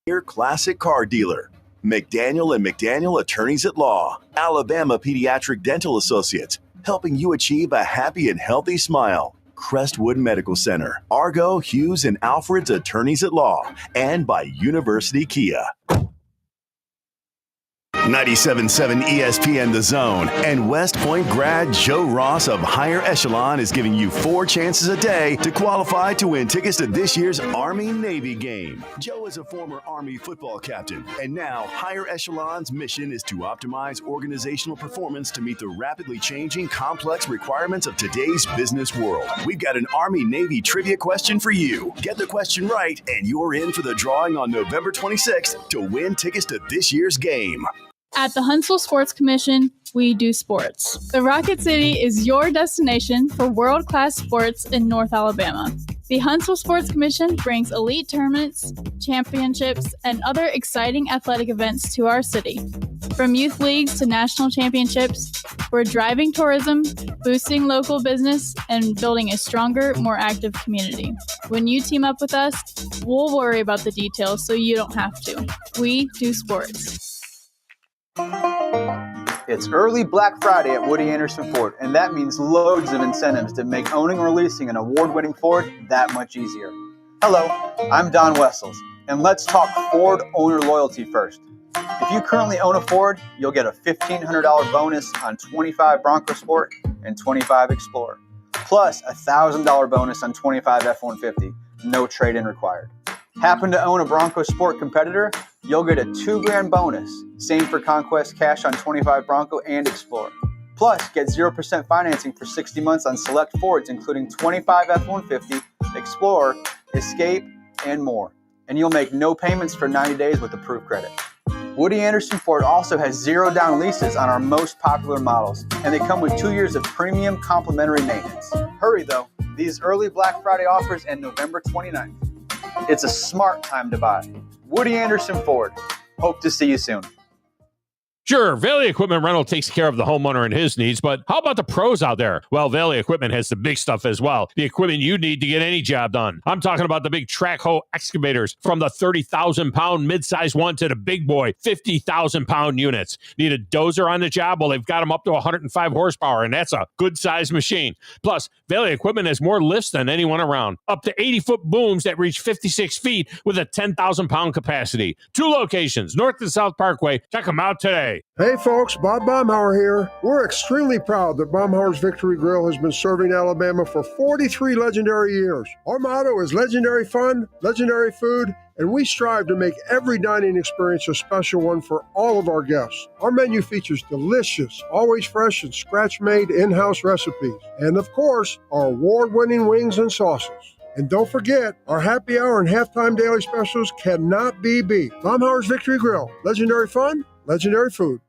Your classic car dealer. McDaniel and McDaniel Attorneys at Law. Alabama Pediatric Dental Associates, helping you achieve a happy and healthy smile. Crestwood Medical Center. Argo, Hughes, and Alfred's Attorneys at Law. And by University Kia. 97.7 ESPN The Zone and West Point grad Joe Ross of Higher Echelon is giving you 4 chances a day to qualify to win tickets to this year's Army-Navy game. Joe is a former Army football captain, and now Higher Echelon's mission is to optimize organizational performance to meet the rapidly changing, complex requirements of today's business world. We've got an Army-Navy trivia question for you. Get the question right, and you're in for the drawing on November 26th to win tickets to this year's game. At the Huntsville Sports Commission, we do sports. The Rocket City is your destination for world-class sports in North Alabama. The Huntsville Sports Commission brings elite tournaments, championships, and other exciting athletic events to our city. From youth leagues to national championships, we're driving tourism, boosting local business, and building a stronger, more active community. When you team up with us, we'll worry about the details so you don't have to. We do sports. It's early Black Friday at Woody Anderson Ford, and that means loads of incentives that make owning or leasing an award-winning Ford that much easier. Hello, I'm Don Wessels, and let's talk Ford owner loyalty first. If you currently own a Ford, you'll get a $1,500 bonus on 25 Bronco Sport and 25 Explorer, plus a $1,000 bonus on 25 F-150, no trade-in required. Happen to own a Bronco Sport competitor? You'll get a $2,000 bonus. Same for Conquest Cash on 25 Bronco and Explorer. Plus, get 0% financing for 60 months on select Fords, including 25 F-150, Explorer, Escape, and more. And you'll make no payments for 90 days with approved credit. Woody Anderson Ford also has 0 down leases on our most popular models, and they come with 2 years of premium complimentary maintenance. Hurry though, these early Black Friday offers end November 29th. It's a smart time to buy. Woody Anderson Ford. Hope to see you soon. Sure, Valley Equipment Rental takes care of the homeowner and his needs, but how about the pros out there? Well, Valley Equipment has the big stuff as well. The equipment you need to get any job done. I'm talking about the big track hoe excavators, from the 30,000-pound midsize one to the big boy 50,000-pound units. Need a dozer on the job? Well, they've got them up to 105 horsepower, and that's a good-sized machine. Plus, Valley Equipment has more lifts than anyone around. Up to 80-foot booms that reach 56 feet with a 10,000-pound capacity. 2 locations, North and South Parkway. Check them out today. Hey folks, Bob Baumhauer here. We're extremely proud that Baumhauer's Victory Grill has been serving Alabama for 43 legendary years. Our motto is legendary fun, legendary food, and we strive to make every dining experience a special one for all of our guests. Our menu features delicious, always fresh and scratch-made in-house recipes. And of course, our award-winning wings and sauces. And don't forget, our happy hour and halftime daily specials cannot be beat. Baumhauer's Victory Grill, legendary fun, legendary food.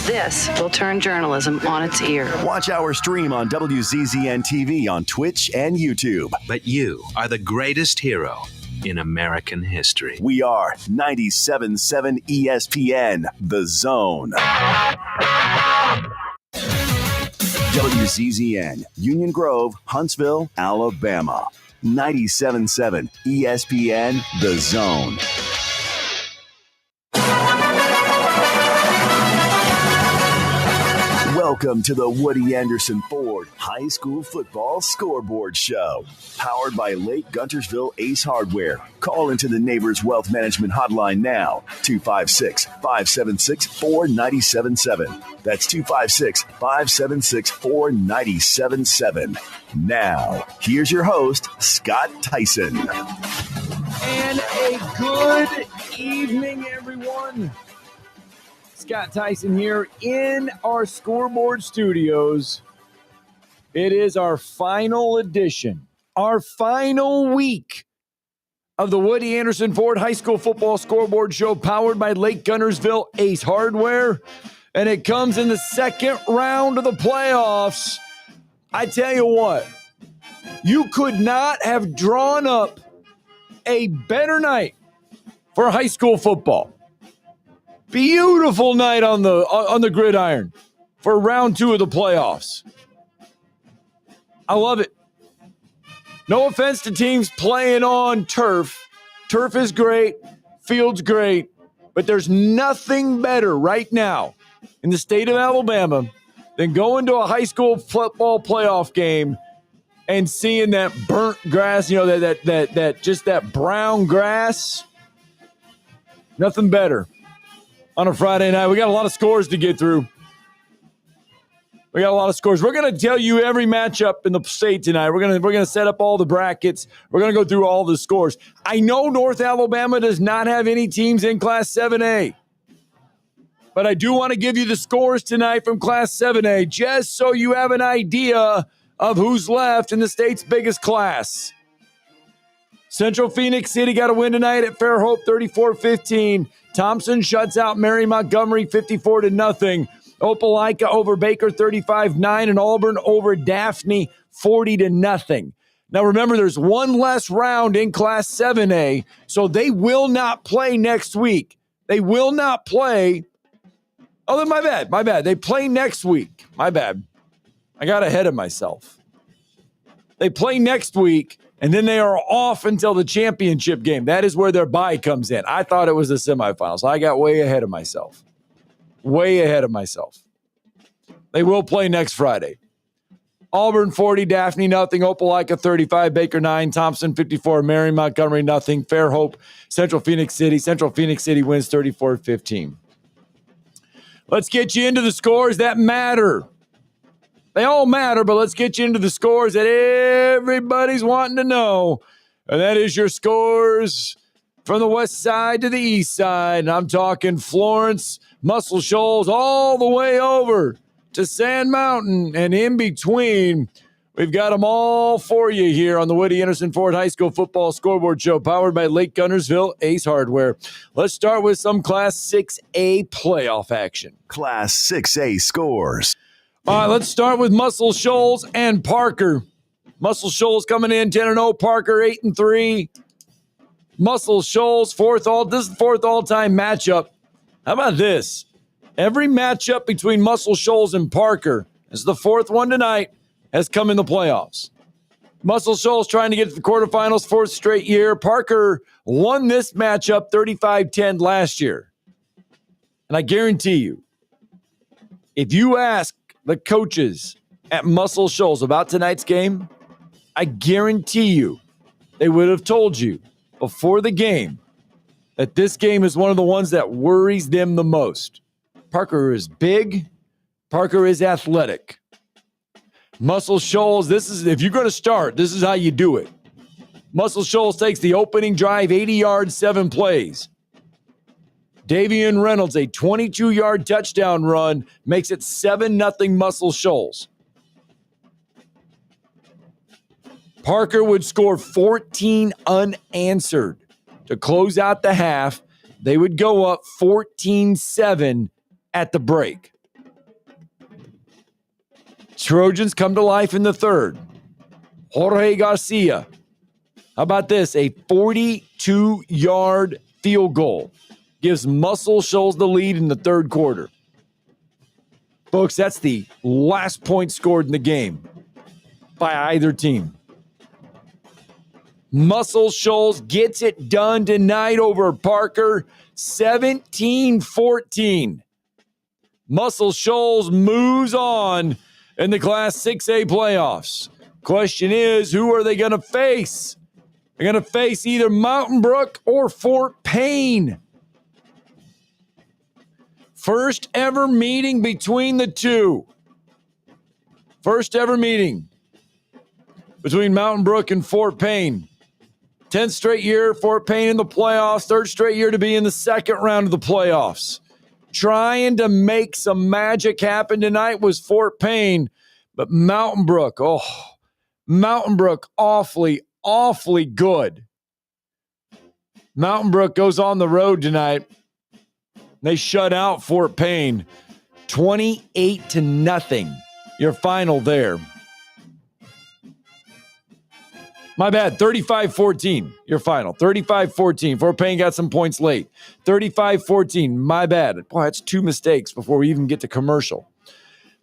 This will turn journalism on its ear. Watch our stream on WZZN TV on Twitch and YouTube. But you are the greatest hero in American history. We are 97.7 ESPN, The Zone. WZZN, Union Grove, Huntsville, Alabama. 97.7 ESPN, The Zone. Welcome to the Woody Anderson Ford High School Football Scoreboard Show. Powered by Lake Guntersville Ace Hardware. Call into the Neighbors Wealth Management Hotline now. 256-576-4977. That's 256-576-4977. Now, here's your host, Scott Theisen. And a good evening, everyone. Scott Theisen here in our Scoreboard studios. It is our final edition, our final week of the Woody Anderson Ford High School Football Scoreboard Show, powered by Lake Guntersville Ace Hardware. And it comes in the second round of the playoffs. I tell you what, you could not have drawn up a better night for high school football. Beautiful night on the gridiron for round 2 of the playoffs. I love it. No offense to teams playing on turf. Turf is great. field's great, but there's nothing better right now in the state of Alabama than going to a high school football playoff game and seeing that burnt grass, that brown grass. Nothing better on a Friday night. We got a lot of scores to get through. We're going to tell you every matchup in the state tonight. We're going to set up all the brackets. We're going to go through all the scores. I know North Alabama does not have any teams in Class 7A, but I do want to give you the scores tonight from Class 7A just so you have an idea of who's left in the state's biggest class. Central Phoenix City got a win tonight at Fairhope, 34-15. Thompson shuts out Mary Montgomery, 54-0. Opelika over Baker, 35-9. And Auburn over Daphne, 40-0. Now, remember, there's one less round in Class 7A, so they will not play next week. They will not play. Oh, my bad. They play next week. My bad. I got ahead of myself. They play next week, and then they are off until the championship game. That is where their bye comes in. I thought it was the semifinals. I got way ahead of myself. They will play next Friday. Auburn 40, Daphne nothing, Opelika 35, Baker 9, Thompson 54, Mary Montgomery nothing, Fairhope, Central Phoenix City. Central Phoenix City wins 34-15. Let's get you into the scores that matter. They all matter, but let's get you into the scores that everybody's wanting to know. And that is your scores from the west side to the east side. And I'm talking Florence, Muscle Shoals, all the way over to Sand Mountain. And in between, we've got them all for you here on the Woody Anderson Ford High School Football Scoreboard Show, powered by Lake Guntersville Ace Hardware. Let's start with some Class 6A playoff action. Class 6A scores. All right, let's start with Muscle Shoals and Parker. Muscle Shoals coming in 10-0, Parker 8-3. Muscle Shoals, this is the fourth all-time matchup. How about this? Every matchup between Muscle Shoals and Parker, as the fourth one tonight, has come in the playoffs. Muscle Shoals trying to get to the quarterfinals, fourth straight year. Parker won this matchup 35-10 last year. And I guarantee you, if you ask the coaches at Muscle Shoals about tonight's game, I guarantee you they would have told you before the game that this game is one of the ones that worries them the most. Parker is big. Parker is athletic. Muscle Shoals, if you're going to start, this is how you do it. Muscle Shoals takes the opening drive, 80 yards, 7 plays. Davian Reynolds, a 22-yard touchdown run, makes it 7-0 Muscle Shoals. Parker would score 14 unanswered. To close out the half, they would go up 14-7 at the break. Trojans come to life in the third. Jorge Garcia. How about this? A 42-yard field goal gives Muscle Shoals the lead in the third quarter. Folks, that's the last point scored in the game by either team. Muscle Shoals gets it done tonight over Parker, 17-14. Muscle Shoals moves on in the Class 6A playoffs. Question is, who are they going to face? They're going to face either Mountain Brook or Fort Payne. First ever meeting between the two. First ever meeting between Mountain Brook and Fort Payne. 10th straight year, Fort Payne in the playoffs. Third straight year to be in the second round of the playoffs. Trying to make some magic happen tonight was Fort Payne, but Mountain Brook, awfully, awfully good. Mountain Brook goes on the road tonight. They shut out Fort Payne 28-0. Your final there. My bad, 35-14, your final. 35-14. Fort Payne got some points late. 35-14, my bad. Boy, that's 2 mistakes before we even get to commercial.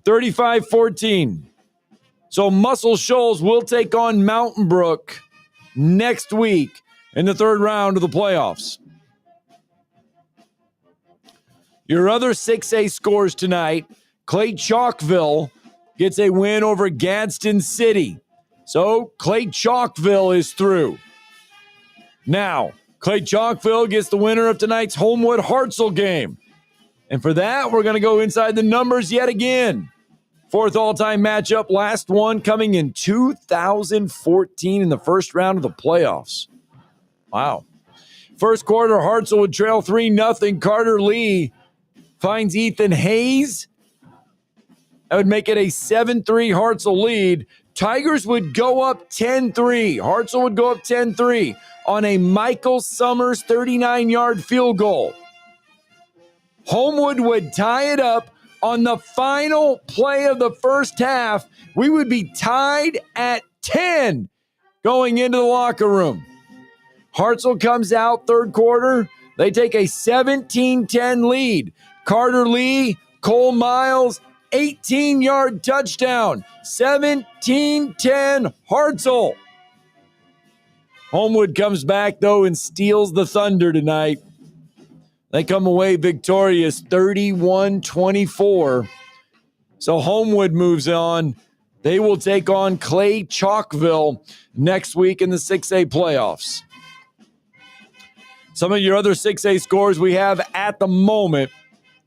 35-14. So Muscle Shoals will take on Mountain Brook next week in the third round of the playoffs. Your other 6A scores tonight, Clay Chalkville gets a win over Gadsden City. So Clay Chalkville is through. Now, Clay Chalkville gets the winner of tonight's Homewood Hartselle game. And for that, we're going to go inside the numbers yet again. Fourth all-time matchup, last one coming in 2014 in the first round of the playoffs. Wow. First quarter, Hartselle would trail 3-0. Carter Lee finds Ethan Hayes. That would make it a 7-3 Hartselle lead. Tigers would go up 10-3. Hartselle would go up 10-3 on a Michael Summers 39-yard field goal. Homewood would tie it up on the final play of the first half. We would be tied at 10 going into the locker room. Hartselle comes out third quarter. They take a 17-10 lead. Carter Lee, Cole Miles, 18-yard touchdown. 17-10 Hartselle. Homewood comes back, though, and steals the thunder tonight. They come away victorious 31-24. So Homewood moves on. They will take on Clay Chalkville next week in the 6A playoffs. Some of your other 6A scores we have at the moment.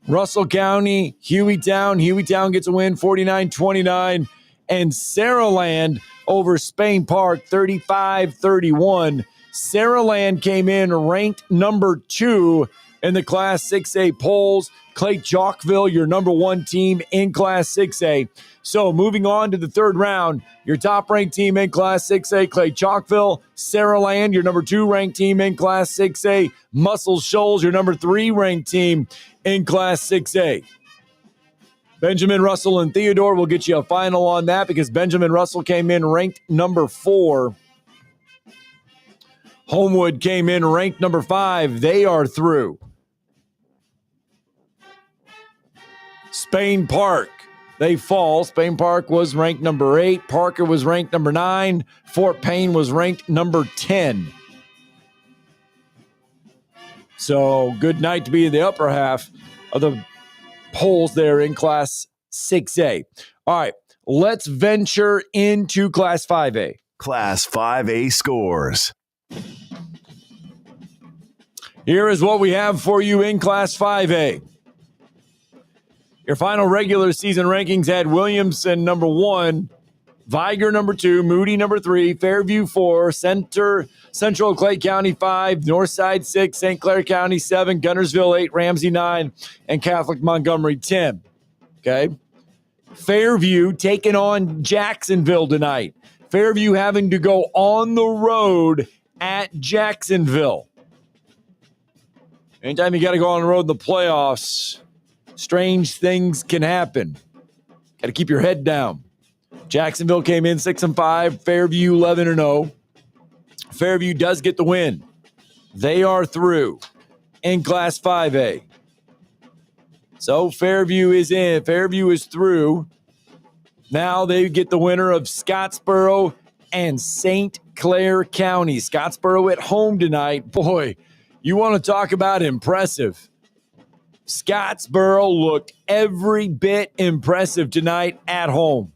Russell County, Hueytown. Hueytown gets a win 49-29. And Saraland over Spain Park 35-31. Saraland came in ranked number 2 in the Class 6A polls. Clay Chalkville, your number 1 team in Class 6A. So moving on to the third round, your top-ranked team in Class 6A, Clay Chalkville. Saraland, your number 2 ranked team in Class 6A. Muscle Shoals, your number 3 ranked team in Class 6A. Benjamin Russell and Theodore will get you a final on that because Benjamin Russell came in ranked number 4. Homewood came in ranked number 5. They are through. Spain Park, they fall. Spain Park was ranked number 8. Parker was ranked number 9. Fort Payne was ranked number 10. So good night to be in the upper half of the polls there in Class 6A. All right, let's venture into Class 5A. Class 5A scores. Here is what we have for you in Class 5A. Your final regular season rankings had Williamson number 1, Viger number 2, Moody number 3, Fairview 4, Central Clay County 5, Northside 6, St. Clair County 7, Guntersville 8, Ramsey 9, and Catholic Montgomery 10. Okay. Fairview taking on Jacksonville tonight. Fairview having to go on the road at Jacksonville. Anytime you got to go on the road in the playoffs, strange things can happen. Got to keep your head down. Jacksonville came in 6-5, Fairview 11-0. Fairview does get the win. They are through in Class 5A. So Fairview is in. Fairview is through. Now they get the winner of Scottsboro and St. Clair County. Scottsboro at home tonight. Boy, you want to talk about impressive. Scottsboro looked every bit impressive tonight at home.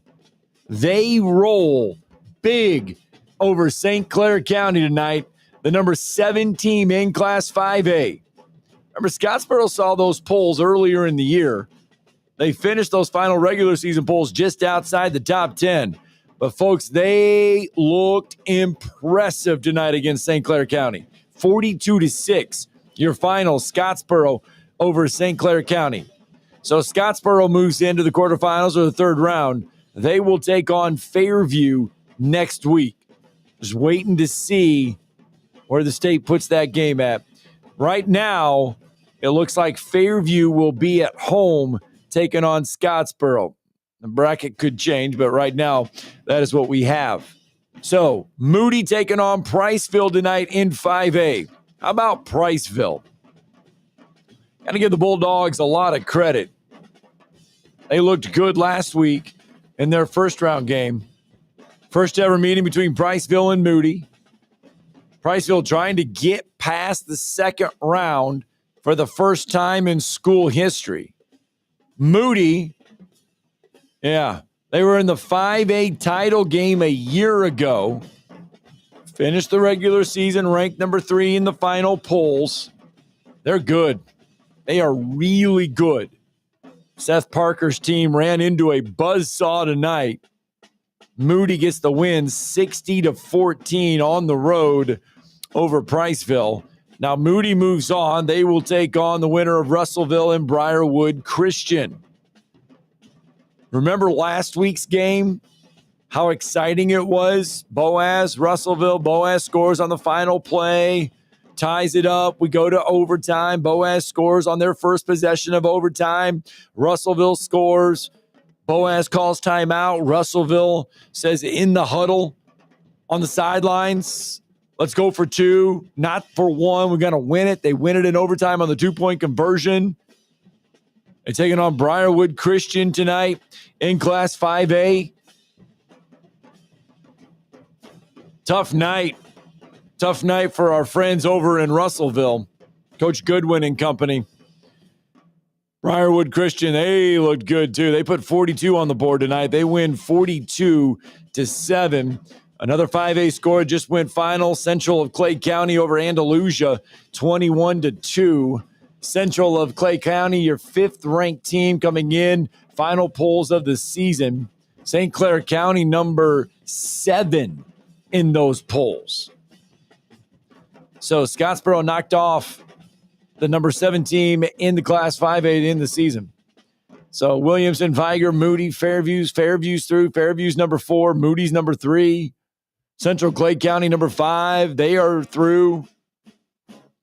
They roll big over St. Clair County tonight, the number 7 team in Class 5A. Remember, Scottsboro saw those polls earlier in the year. They finished those final regular season polls just outside the top 10. But, folks, they looked impressive tonight against St. Clair County. 42-6, your final, Scottsboro over St. Clair County. So Scottsboro moves into the quarterfinals or the third round. They will take on Fairview next week. Just waiting to see where the state puts that game at. Right now, it looks like Fairview will be at home taking on Scottsboro. The bracket could change, but right now, that is what we have. So, Moody taking on Priceville tonight in 5A. How about Priceville? Got to give the Bulldogs a lot of credit. They looked good last week in their first round game. First ever meeting between Priceville and Moody. Priceville trying to get past the second round. for the first time in school history. Moody, yeah, they were in the 5A title game a year ago. Finished the regular season ranked number 3 in the final polls. They're good. They are really good. Seth Parker's team ran into a buzzsaw tonight. Moody gets the win 60-14 on the road over Priceville. Now Moody moves on. They will take on the winner of Russellville and Briarwood Christian. Remember last week's game? How exciting it was? Russellville, Boaz scores on the final play, ties it up. We go to overtime. Boaz scores on their first possession of overtime. Russellville scores. Boaz calls timeout. Russellville says in the huddle on the sidelines, let's go for 2, not for 1. We're going to win it. They win it in overtime on the 2-point conversion. They're taking on Briarwood Christian tonight in Class 5A. Tough night. Tough night for our friends over in Russellville. Coach Goodwin and company. Briarwood Christian, they looked good too. They put 42 on the board tonight. They win 42-7. Another 5A score just went final. Central of Clay County over Andalusia, 21-2. Central of Clay County, your 5th-ranked team coming in. Final polls of the season. St. Clair County, number 7 in those polls. So Scottsboro knocked off the number 7 team in the Class 5A in the season. So Williamson, Viger, Moody, Fairview's through. Fairview's number 4, Moody's number 3. Central Clay County number 5, they are through.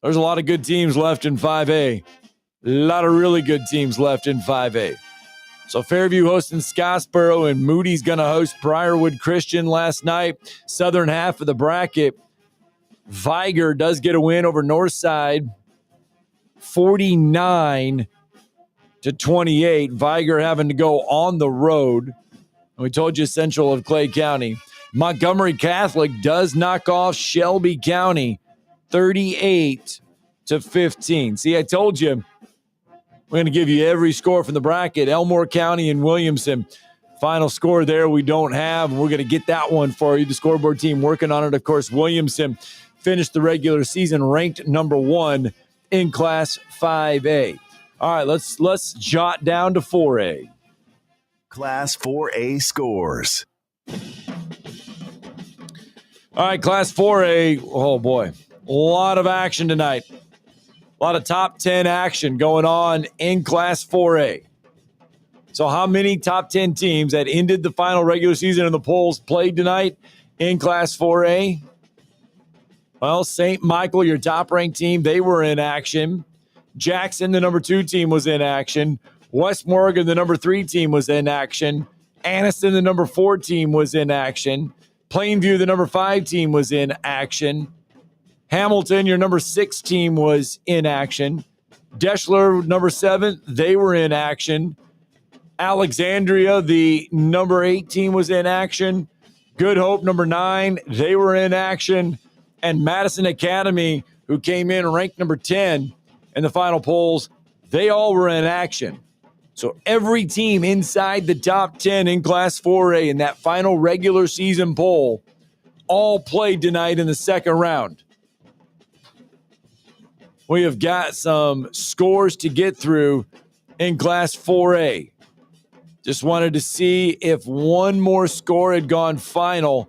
There's a lot of good teams left in 5A. A lot of really good teams left in 5A. So Fairview hosting Scottsboro, and Moody's going to host Briarwood Christian last night. Southern half of the bracket. Viger does get a win over Northside, 49-28. Viger having to go on the road. We told you Central of Clay County. Montgomery Catholic does knock off Shelby County, 38-15. See, I told you we're going to give you every score from the bracket. Elmore County and Williamson. Final score there we don't have. We're going to get that one for you. The scoreboard team working on it. Of course, Williamson finished the regular season ranked number 1 in Class 5A. All right, let's jot down to 4A. Class 4A scores. All right, Class 4A. Oh, boy. A lot of action tonight. A lot of top 10 action going on in Class 4A. So how many top 10 teams that ended the final regular season in the polls played tonight in Class 4A? Well, St. Michael, your top-ranked team, they were in action. Jackson, the number 2 team, was in action. West Morgan, the number 3 team, was in action. Anniston, the number 4 team, was in action. Plainview, the number 5 team, was in action. Hamilton, your number 6 team, was in action. Deschler, number 7, they were in action. Alexandria, the number 8 team, was in action. Good Hope, number 9, they were in action. And Madison Academy, who came in ranked number 10 in the final polls, they all were in action. So every team inside the top 10 in Class 4A in that final regular season poll all played tonight in the second round. We have got some scores to get through in Class 4A. Just wanted to see if one more score had gone final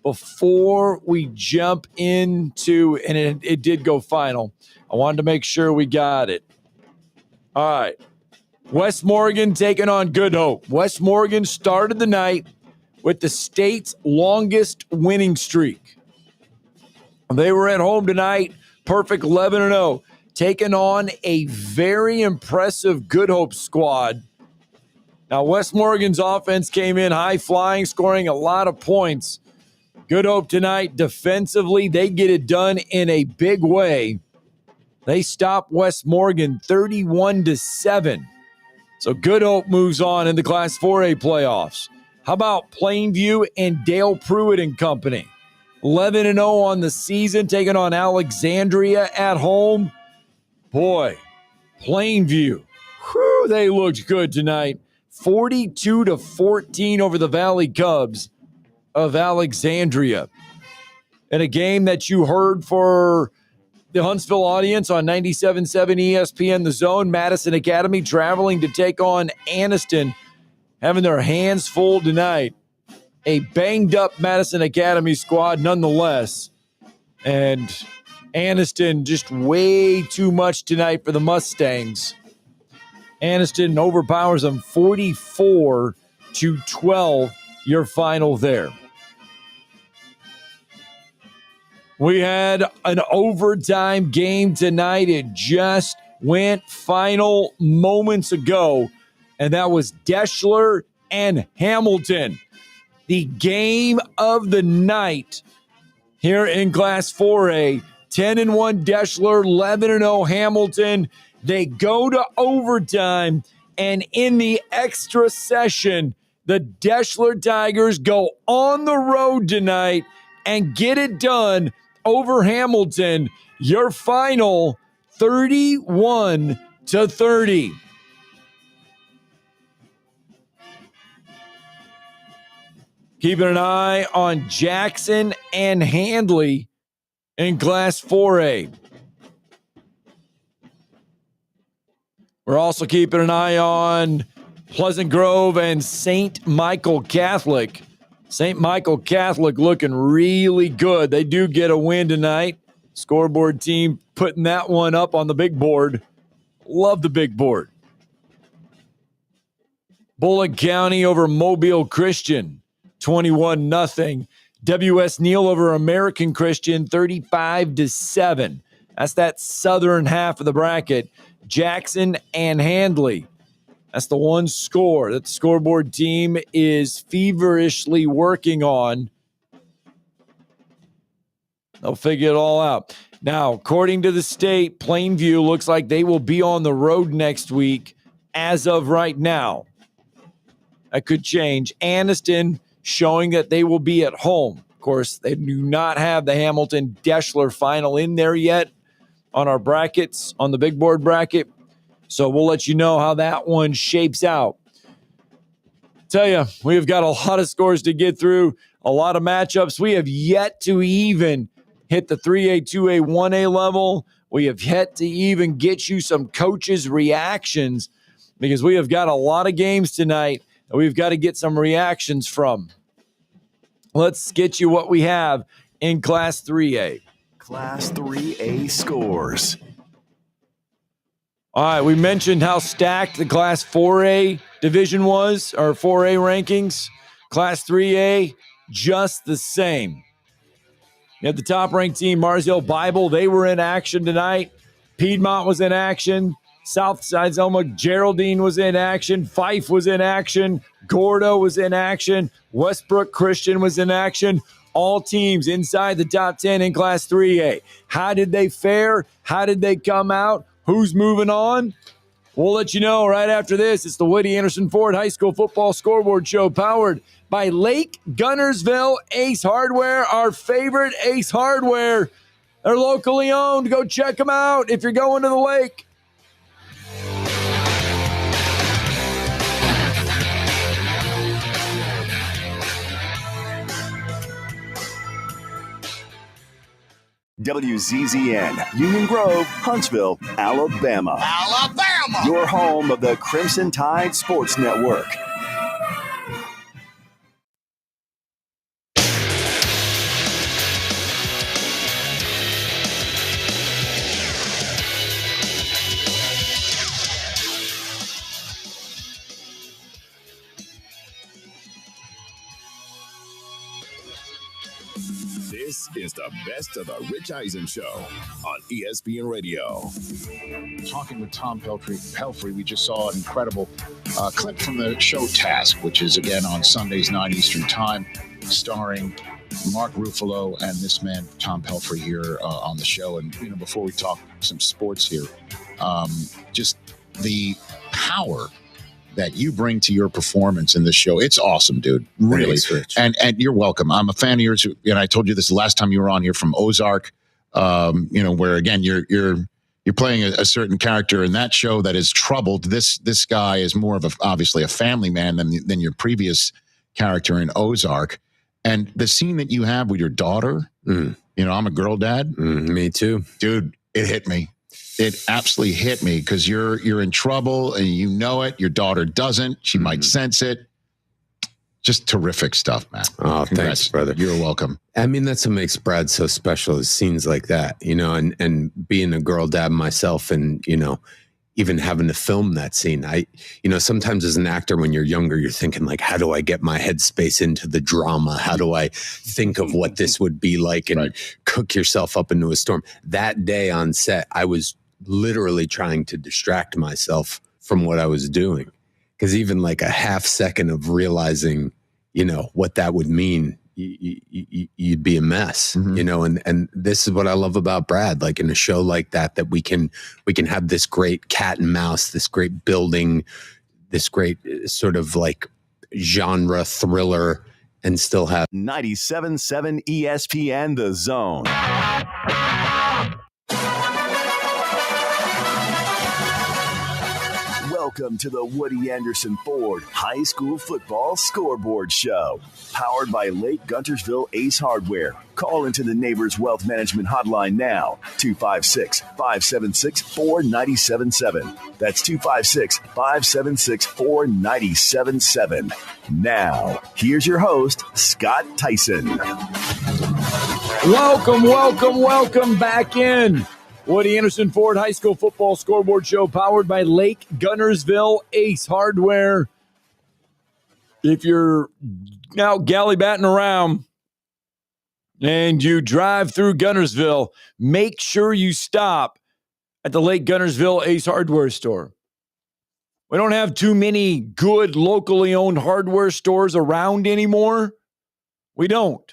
before we jump into, and it did go final. I wanted to make sure we got it. All right. West Morgan taking on Good Hope. West Morgan started the night with the state's longest winning streak. They were at home tonight, perfect 11-0, taking on a very impressive Good Hope squad. Now, West Morgan's offense came in high-flying, scoring a lot of points. Good Hope tonight, defensively, they get it done in a big way. They stop West Morgan 31-7. So Good Hope moves on in the Class 4A playoffs. How about Plainview and Dale Pruitt and company? 11-0 on the season, taking on Alexandria at home. Boy, Plainview. Whew, they looked good tonight. 42-14 over the Valley Cubs of Alexandria. In a game that you heard for the Huntsville audience on 97.7 ESPN The Zone, Madison Academy traveling to take on Anniston, having their hands full tonight. A banged-up Madison Academy squad nonetheless. And Anniston just way too much tonight for the Mustangs. Anniston overpowers them 44-12, your final there. We had an overtime game tonight. It just went final moments ago, and that was Deschler and Hamilton. The game of the night here in Class 4A. 10-1 Deschler, 11-0 Hamilton. They go to overtime, and in the extra session, the Deschler Tigers go on the road tonight and get it done over Hamilton. Your final 31-30. Keeping an eye on Jackson and Handley in Class 4A. We're also keeping an eye on Pleasant Grove and St. Michael Catholic. St. Michael Catholic looking really good. They do get a win tonight. Scoreboard team putting that one up on the big board. Love the big board. Bullock County over Mobile Christian, 21-0. W.S. Neal over American Christian, 35-7. That's that southern half of the bracket. Jackson and Handley. That's the one score that the scoreboard team is feverishly working on. They'll figure it all out. Now, according to the state, Plainview looks like they will be on the road next week as of right now. That could change. Anniston showing that they will be at home. Of course, they do not have the Hamilton-Deschler final in there yet on our brackets, on the big board bracket. So we'll let you know how that one shapes out. Tell you, we've got a lot of scores to get through, a lot of matchups. We have yet to even hit the 3A, 2A, 1A level. We have yet to even get you some coaches' reactions because we have got a lot of games tonight that we've got to get some reactions from. Let's get you what we have in Class 3A. Class 3A scores. All right, we mentioned how stacked the Class 4A division was, or 4A rankings. Class 3A, just the same. You had the top-ranked team, Marsville Bible. They were in action tonight. Piedmont was in action. Southside Zelma Geraldine was in action. Fife was in action. Gordo was in action. Westbrook Christian was in action. All teams inside the top 10 in Class 3A. How did they fare? How did they come out? Who's moving on? We'll let you know right after this. It's the Woody Anderson Ford High School Football Scoreboard Show, powered by Lake Guntersville Ace Hardware, our favorite Ace Hardware. They're locally owned. Go check them out if you're going to the lake. WZZN, Union Grove, Huntsville, Alabama. Alabama! Your home of the Crimson Tide Sports Network. This is the best of the Rich Eisen Show on ESPN Radio. Talking with Tom Pelfrey, we just saw an incredible clip from the show Task, which is again on Sundays, 9 Eastern Time, starring Mark Ruffalo and this man, Tom Pelfrey, here on the show. And, you know, before we talk some sports here, just the power that you bring to your performance in this show. It's awesome, dude. Really. And you're welcome. I'm a fan of yours. And I told you this the last time you were on here, from Ozark, you know, where again, you're you're playing a certain character in that show that is troubled. This guy is more of obviously a family man than your previous character in Ozark. And the scene that you have with your daughter, you know, I'm a girl dad. Me too. Dude, it hit me. It absolutely hit me because you're in trouble and you know it. Your daughter doesn't. She might sense it. Just terrific stuff, man. Oh, Congrats. thanks, brother. You're welcome. I mean, that's what makes Brad so special is scenes like that, you know, and being a girl dad myself and, you know, even having to film that scene. You know, sometimes as an actor, when you're younger, you're thinking like, how do I get my headspace into the drama? How do I think of what this would be like and cook yourself up into a storm? That day on set, I was literally trying to distract myself from what I was doing. Because even like a half second of realizing, you know, what that would mean, you'd be a mess, you know, and this is what I love about Brad, like in a show like that we can have this great cat and mouse, this great building, this great sort of like genre thriller and still have 97.7 ESPN The Zone. Welcome to the Woody Anderson Ford High School Football Scoreboard Show. Powered by Lake Guntersville Ace Hardware. Call into the Neighbors Wealth Management Hotline now. 256-576-4977. That's 256-576-4977. Now, here's your host, Scott Tyson. Welcome back in. Woody Anderson Ford High School Football Scoreboard Show powered by Lake Guntersville Ace Hardware. If you're out gallibatting around and you drive through Guntersville, make sure you stop at the Lake Guntersville Ace Hardware store. We don't have too many good locally owned hardware stores around anymore. We don't.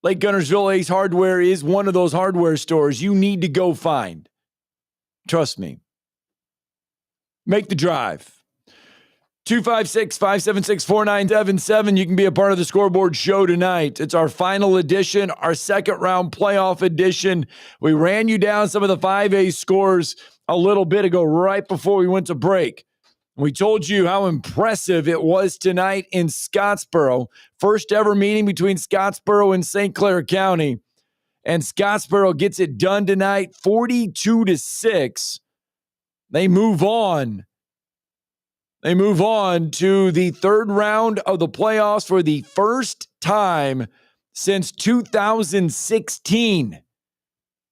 Lake Guntersville Ace Hardware is one of those hardware stores you need to go find. Trust me. Make the drive. 256-576-4977. You can be a part of the Scoreboard Show tonight. It's our final edition, our second round playoff edition. We ran you down some of the 5A scores a little bit ago, right before we went to break. We told you how impressive it was tonight in Scottsboro. First ever meeting between Scottsboro and St. Clair County. And Scottsboro gets it done tonight, 42-6. They move on. They move on to the third round of the playoffs for the first time since 2016.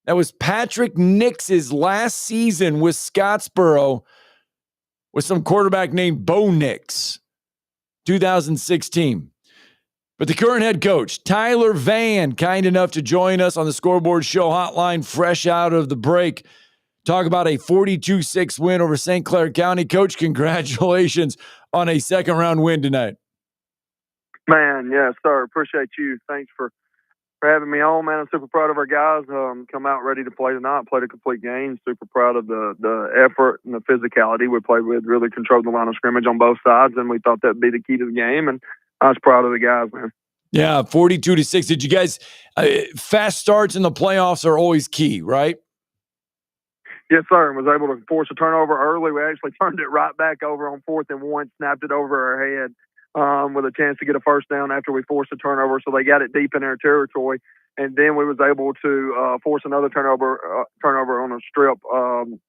That was Patrick Nix's last season with Scottsboro, with some quarterback named Bo Nix, 2016. But the current head coach, Tyler Van, kind enough to join us on the Scoreboard Show hotline fresh out of the break. Talk about a 42-6 win over St. Clair County. Coach, congratulations on a second-round win tonight. Man, yes, sir. Appreciate you. Thanks for having me on, man. I'm super proud of our guys. Come out ready to play tonight, played a complete game. Super proud of the effort and the physicality we played with. Really controlled the line of scrimmage on both sides, and we thought that'd be the key to the game. And I was proud of the guys, man. Yeah, 42-6. Did you guys fast starts in the playoffs are always key, right? Yes, sir. And was able to force a turnover early. We actually turned it right back over on 4th and 1, snapped it over our head. With a chance to get a first down after we forced a turnover. So they got it deep in their territory. And then we was able to force another turnover on a strip,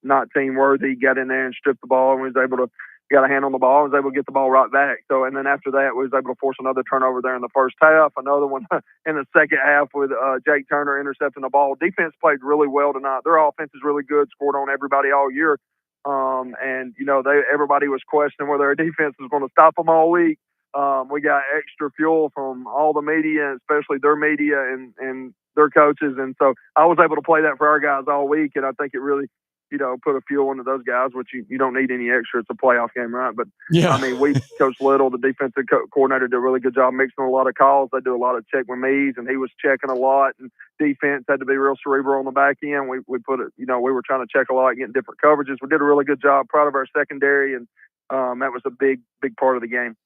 not team worthy, got in there and stripped the ball, and we was able to got a hand on the ball and was able to get the ball right back. So, and then after that, we was able to force another turnover there in the first half, another one in the second half with Jake Turner intercepting the ball. Defense played really well tonight. Their offense is really good, scored on everybody all year. And, you know, everybody was questioning whether our defense was going to stop them all week. We got extra fuel from all the media, especially their media and their coaches. And so I was able to play that for our guys all week. And I think it really, you know, put a fuel into those guys, which you don't need any extra. It's a playoff game, right? But, yeah. I mean, Coach Little, the defensive coordinator, did a really good job mixing a lot of calls. They do a lot of check with me's, and he was checking a lot. And defense had to be real cerebral on the back end. We put it, you know, we were trying to check a lot, getting different coverages. We did a really good job. Proud of our secondary, and that was a big part of the game.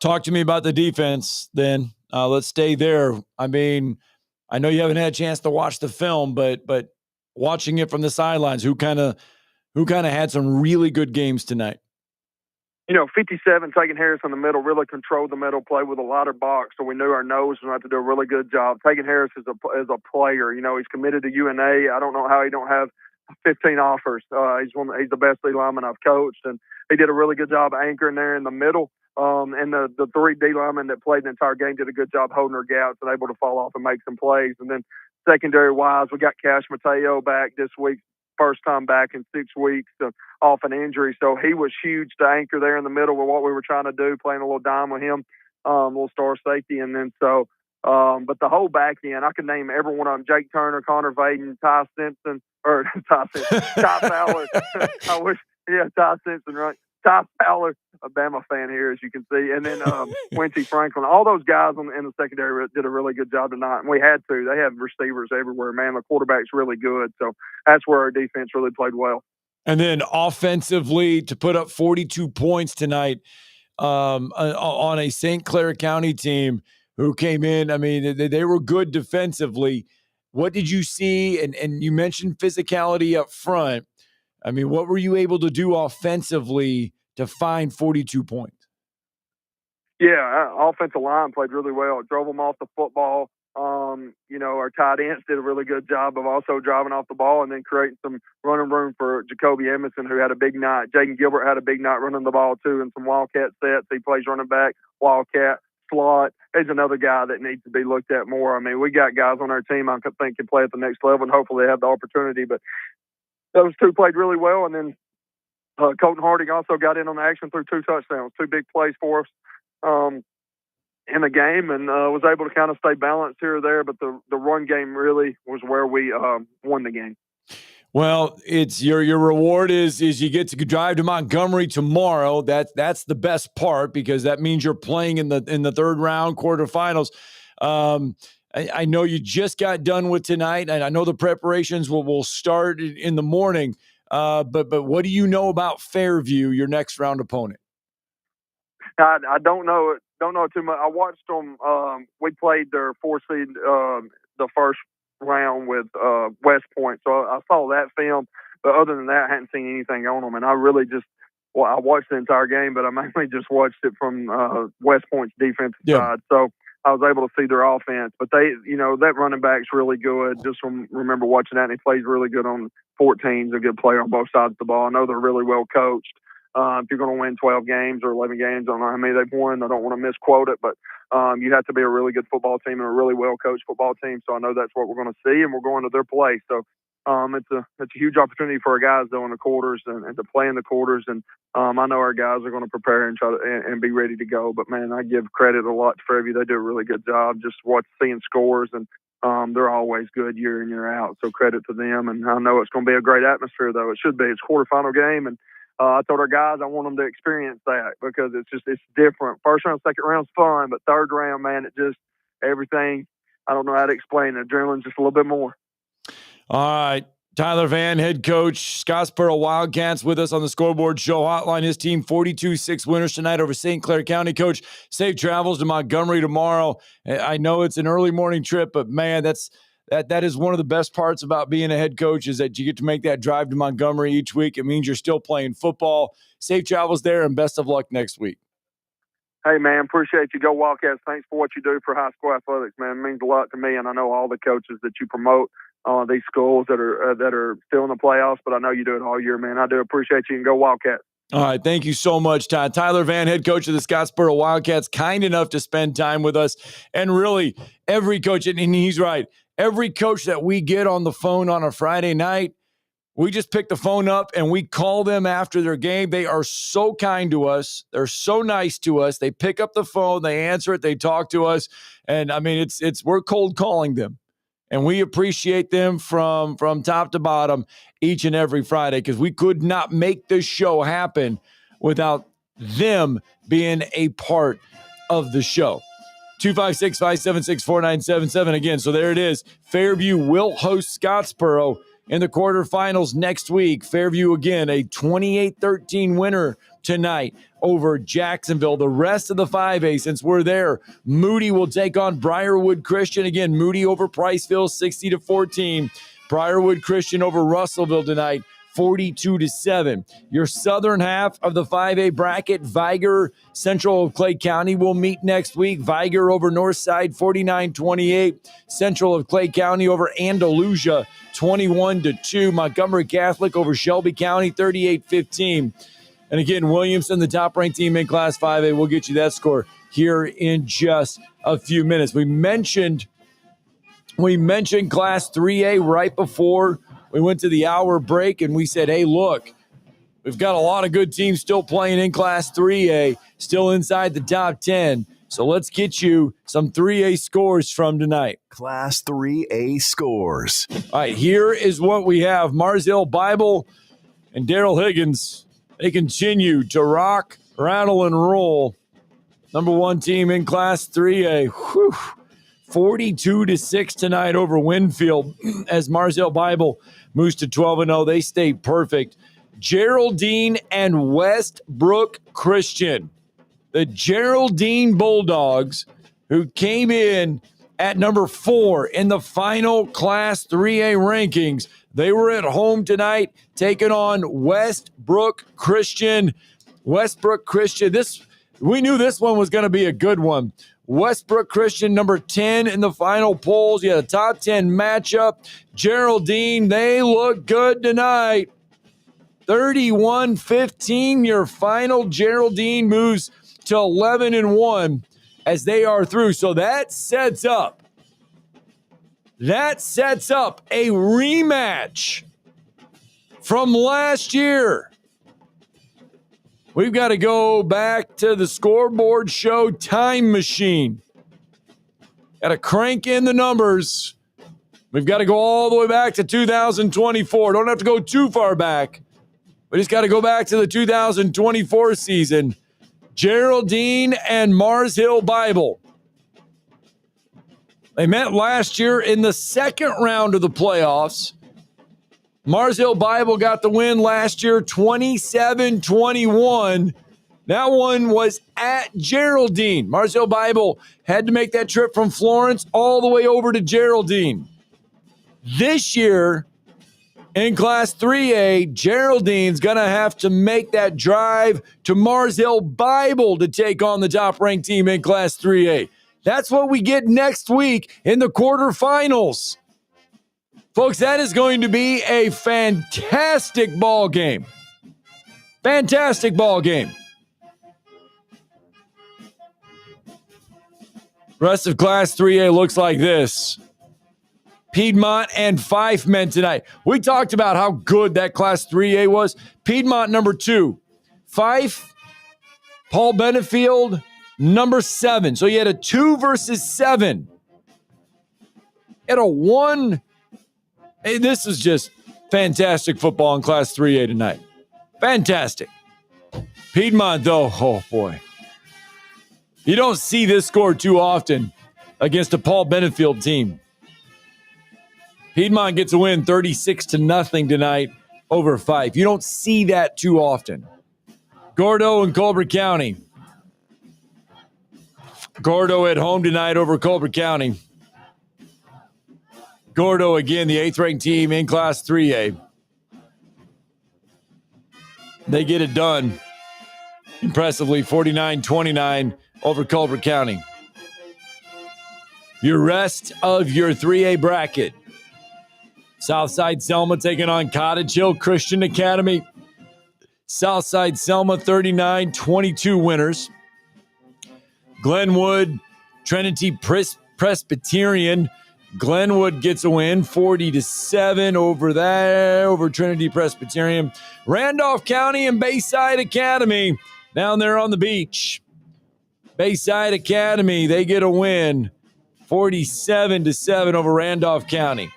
Talk to me about the defense then. Let's stay there. I mean, I know you haven't had a chance to watch the film, but watching it from the sidelines, who kind of had some really good games tonight? 57, Tegan Harris in the middle, really controlled the middle, played with a lot of box, so we knew our nose was going to have to do a really good job. Tegan Harris is a player. He's committed to UNA. I don't know how he don't have 15 offers. He's the best D lineman I've coached, and he did a really good job anchoring there in the middle. And the 3 D linemen that played the entire game did a good job holding their gaps and able to fall off and make some plays. And then secondary-wise, we got Cash Mateo back this week, first time back in 6 weeks off an injury. So he was huge to anchor there in the middle with what we were trying to do, playing a little dime with him, little star safety. And then but the whole back end, I can name every one of them: Jake Turner, Connor Vaden, Ty Fowler. Ty Simpson, right? Ty Fowler, a Bama fan here, as you can see. And then Quincy Franklin. All those guys in the secondary did a really good job tonight. And we had to. They have receivers everywhere, man. The quarterback's really good. So that's where our defense really played well. And then offensively, to put up 42 points tonight on a St. Clair County team who came in. I mean, they were good defensively. What did you see? And you mentioned physicality up front. I mean, what were you able to do offensively to find 42 points? Yeah, offensive line played really well. It drove them off the football. Our tight ends did a really good job of also driving off the ball and then creating some running room for Jacoby Edmondson, who had a big night. Jaden Gilbert had a big night running the ball, too, and some Wildcat sets. He plays running back, Wildcat, slot. He's another guy that needs to be looked at more. I mean, we got guys on our team I think can play at the next level, and hopefully they have the opportunity. But those two played really well. And then Colton Harding also got in on the action through 2 touchdowns, 2 big plays for us in the game, and was able to kind of stay balanced here or there. But the run game really was where we won the game. Well, it's your reward is you get to drive to Montgomery tomorrow. That's the best part, because that means you're playing in the third round quarterfinals. I know you just got done with tonight, and I know the preparations will start in the morning. But what do you know about Fairview, your next round opponent? I don't know too much. I watched them. We played their 4 seed the first round with West Point, so I saw that film. But other than that, I hadn't seen anything on them. And I really I watched the entire game, but I mainly just watched it from West Point's defensive side. So I was able to see their offense. But they, that running back's really good. Just remember watching that, and he plays really good on 14s, a good player on both sides of the ball. I know they're really well coached. If you're going to win 12 games or 11 games, I don't know how many they've won. I don't want to misquote it, but you have to be a really good football team and a really well-coached football team. So I know that's what we're going to see, and we're going to their place. So it's a huge opportunity for our guys, though, in the quarters and to play in the quarters. And I know our guys are going to prepare and try to and be ready to go. But, man, I give credit a lot to Fairview. They do a really good job just seeing scores, and they're always good year in, year out. So credit to them. And I know it's going to be a great atmosphere, though. It should be. It's a quarterfinal game, and I told our guys I want them to experience that, because it's different. First round, second round's fun, but third round, man, everything. I don't know how to explain it. Adrenaline's just a little bit more. All right. Tyler Van, head coach, Scottsboro Wildcats, with us on the Scoreboard Show hotline. His team 42-6 winners tonight over St. Clair County. Coach, safe travels to Montgomery tomorrow. I know it's an early morning trip, but man, that is one of the best parts about being a head coach, is that you get to make that drive to Montgomery each week. It means you're still playing football. Safe travels there, and best of luck next week. Hey, man, appreciate you. Go Wildcats. Thanks for what you do for high school athletics, man. It means a lot to me, and I know all the coaches that you promote, these schools that are still in the playoffs, but I know you do it all year, man. I do appreciate you, and go Wildcats. All right, thank you so much, Todd. Tyler Van, head coach of the Scottsboro Wildcats, kind enough to spend time with us. And really, every coach, and he's right, every coach that we get on the phone on a Friday night, we just pick the phone up and we call them after their game. They are so kind to us. They're so nice to us. They pick up the phone, they answer it, they talk to us. And I mean, we're cold calling them. And we appreciate them from top to bottom each and every Friday, because we could not make this show happen without them being a part of the show. 256-576-4977. Again, so there it is. Fairview will host Scottsboro in the quarterfinals next week. Fairview, again, a 28-13 winner tonight over Jacksonville. The rest of the 5A, since we're there, Moody will take on Briarwood Christian. Again, Moody over Priceville, 60-14. Briarwood Christian over Russellville tonight, 42-7. Your southern half of the 5A bracket, Viger Central of Clay County will meet next week. Viger over Northside, 49-28. Central of Clay County over Andalusia, 21-2. Montgomery Catholic over Shelby County, 38-15. And again, Williamson, the top-ranked team in Class 5A. We'll get you that score here in just a few minutes. We mentioned Class 3A right before we went to the hour break, and we said, hey, look, we've got a lot of good teams still playing in Class 3A, still inside the top 10. So let's get you some 3A scores from tonight. Class 3A scores. All right, here is what we have. Mars Hill Bible and Daryl Higgins, they continue to rock, rattle, and roll. Number one team in Class 3A. Whew. 42-6 tonight over Winfield as Mars Hill Bible moves to 12-0. They stay perfect. Geraldine and Westbrook Christian. The Geraldine Bulldogs, who came in at number 4 in the final Class 3A rankings. They were at home tonight taking on Westbrook Christian. Westbrook Christian, we knew this one was going to be a good one. Westbrook Christian, number 10 in the final polls. You had a top 10 matchup. Geraldine, they look good tonight. 31-15, your final. Geraldine moves to 11-1 as they are through. So that sets up a rematch from last year. We've got to go back to the Scoreboard Show time machine. Got to crank in the numbers. We've got to go all the way back to 2024. Don't have to go too far back. We just got to go back to the 2024 season. Geraldine and Mars Hill Bible. They met last year in the second round of the playoffs. Mars Hill Bible got the win last year, 27-21. That one was at Geraldine. Mars Hill Bible had to make that trip from Florence all the way over to Geraldine. This year, in Class 3A, Geraldine's going to have to make that drive to Mars Hill Bible to take on the top-ranked team in Class 3A. That's what we get next week in the quarterfinals. Folks, that is going to be a fantastic ball game. Fantastic ball game. Rest of Class 3A looks like this. Piedmont and Fife men tonight. We talked about how good that Class 3A was. Piedmont, number 2. Fife, Paul Benefield, number 7. So you had a 2 versus 7. You had a 1. Hey, this is just fantastic football in Class 3A tonight. Fantastic. Piedmont, though, oh boy. You don't see this score too often against a Paul Benefield team. Piedmont gets a win 36-0 tonight over Fife. You don't see that too often. Gordo and Colbert County. Gordo at home tonight over Colbert County. Gordo, again, the 8th-ranked team in Class 3A. They get it done impressively, 49-29 over Colbert County. Your rest of your 3A bracket. Southside Selma taking on Cottage Hill Christian Academy. Southside Selma 39-22 winners. Glenwood Trinity Presbyterian. Glenwood gets a win 40-7 over Trinity Presbyterian. Randolph County and Bayside Academy down there on the beach. Bayside Academy, they get a win 47-7 over Randolph County.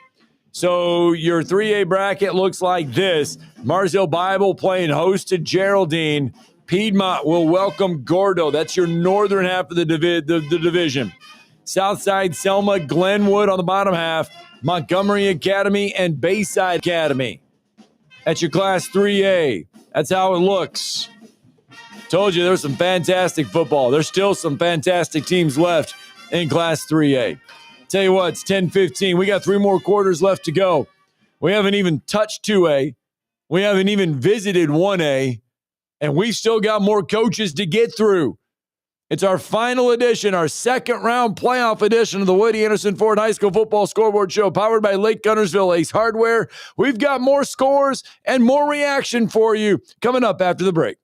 So your 3A bracket looks like this. Mars Hill Bible playing host to Geraldine. Piedmont will welcome Gordo. That's your northern half of the division. Southside Selma, Glenwood on the bottom half. Montgomery Academy and Bayside Academy. That's your Class 3A. That's how it looks. Told you there's some fantastic football. There's still some fantastic teams left in Class 3A. Tell you what, it's 10-15. We got 3 more quarters left to go. We haven't even touched 2A. We haven't even visited 1A. And we still got more coaches to get through. It's our final edition, our second round playoff edition of the Woody Anderson Ford High School Football Scoreboard Show, powered by Lake Guntersville Ace Hardware. We've got more scores and more reaction for you coming up after the break.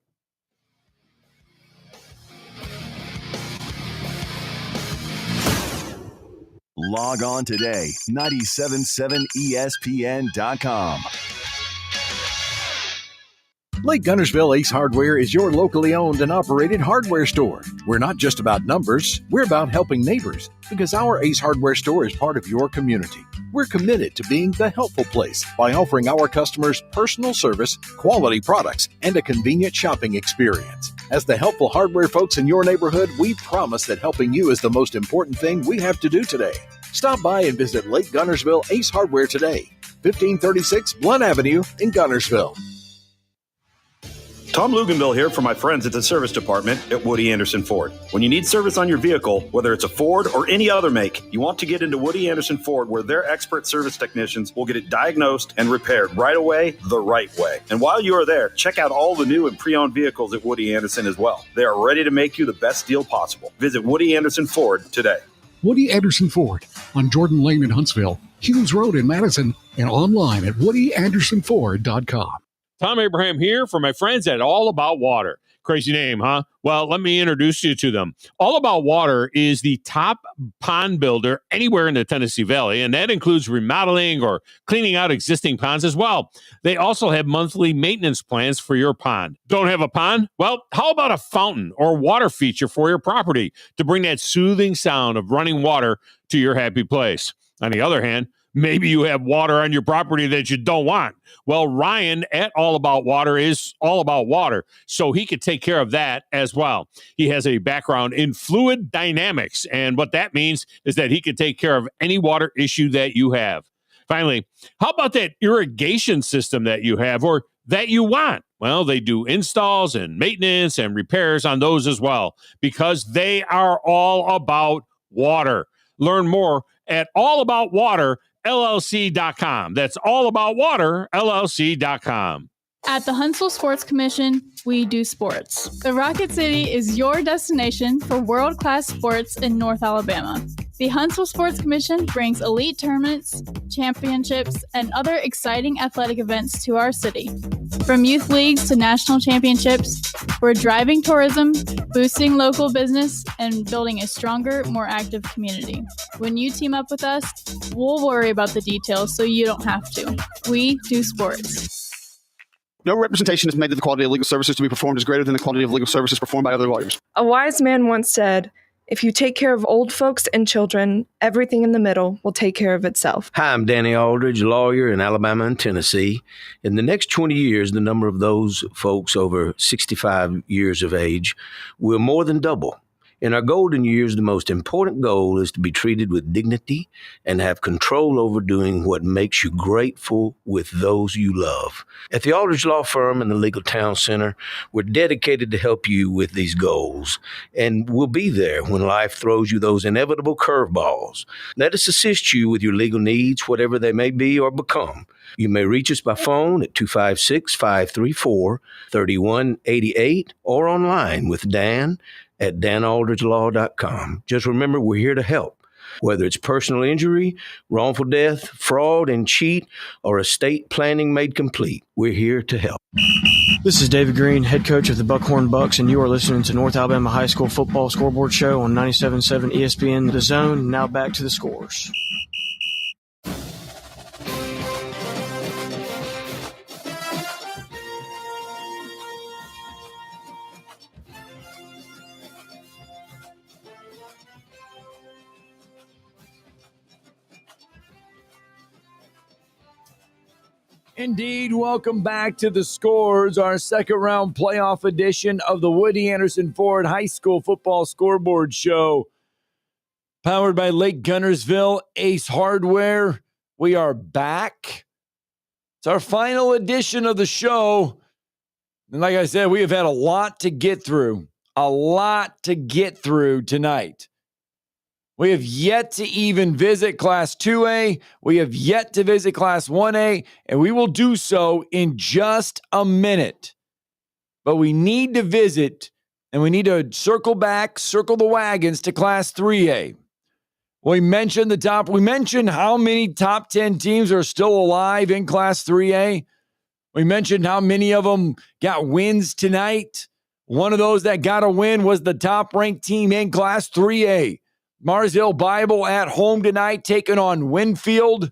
Log on today, 977ESPN.com. Lake Guntersville Ace Hardware is your locally owned and operated hardware store. We're not just about numbers, we're about helping neighbors, because our Ace Hardware store is part of your community. We're committed to being the helpful place by offering our customers personal service, quality products, and a convenient shopping experience. As the helpful hardware folks in your neighborhood, we promise that helping you is the most important thing we have to do today. Stop by and visit Lake Guntersville Ace Hardware today, 1536 Blunt Avenue in Guntersville. Tom Luganville here for my friends at the service department at Woody Anderson Ford. When you need service on your vehicle, whether it's a Ford or any other make, you want to get into Woody Anderson Ford, where their expert service technicians will get it diagnosed and repaired right away, the right way. And while you are there, check out all the new and pre-owned vehicles at Woody Anderson as well. They are ready to make you the best deal possible. Visit Woody Anderson Ford today. Woody Anderson Ford on Jordan Lane in Huntsville, Hughes Road in Madison, and online at WoodyAndersonFord.com. Tom Abraham here for my friends at All About Water. Crazy name, huh? Well, let me introduce you to them. All About Water is the top pond builder anywhere in the Tennessee Valley, and that includes remodeling or cleaning out existing ponds as well. They also have monthly maintenance plans for your pond. Don't have a pond? Well, how about a fountain or water feature for your property to bring that soothing sound of running water to your happy place? On the other hand, maybe you have water on your property that you don't want. Well, Ryan at All About Water is all about water, so he could take care of that as well. He has a background in fluid dynamics, and what that means is that he could take care of any water issue that you have. Finally, how about that irrigation system that you have or that you want? Well, they do installs and maintenance and repairs on those as well, because they are all about water. Learn more at allaboutwaterllc.com. That's allaboutwaterllc.com. At the Huntsville Sports Commission, we do sports. The Rocket City is your destination for world-class sports in North Alabama. The Huntsville Sports Commission brings elite tournaments, championships, and other exciting athletic events to our city. From youth leagues to national championships, we're driving tourism, boosting local business, and building a stronger, more active community. When you team up with us, we'll worry about the details so you don't have to. We do sports. No representation is made that the quality of legal services to be performed is greater than the quality of legal services performed by other lawyers. A wise man once said, if you take care of old folks and children, everything in the middle will take care of itself. Hi, I'm Danny Aldridge, lawyer in Alabama and Tennessee. In the next 20 years, the number of those folks over 65 years of age will more than double. In our golden years, the most important goal is to be treated with dignity and have control over doing what makes you grateful with those you love. At the Aldridge Law Firm and the Legal Town Center, we're dedicated to help you with these goals, and we'll be there when life throws you those inevitable curveballs. Let us assist you with your legal needs, whatever they may be or become. You may reach us by phone at 256-534-3188 or online with Dan at danaldridgelaw.com. Just remember, we're here to help. Whether it's personal injury, wrongful death, fraud and cheat, or estate planning made complete, we're here to help. This is David Green, head coach of the Buckhorn Bucks, and you are listening to North Alabama High School Football Scoreboard Show on 97.7 ESPN The Zone. Now back to the scores. Indeed, welcome back to the scores, our second round playoff edition of the Woody Anderson Ford High School Football Scoreboard Show. Powered by Lake Guntersville Ace Hardware. We are back. It's our final edition of the show. And like I said, we have had a lot to get through. A lot to get through tonight. We have yet to even visit Class 2A. We have yet to visit Class 1A, and we will do so in just a minute. But we need to visit, and we need to circle the wagons to Class 3A. We mentioned how many top 10 teams are still alive in Class 3A. We mentioned how many of them got wins tonight. One of those that got a win was the top-ranked team in Class 3A. Mars Hill Bible at home tonight, taking on Winfield.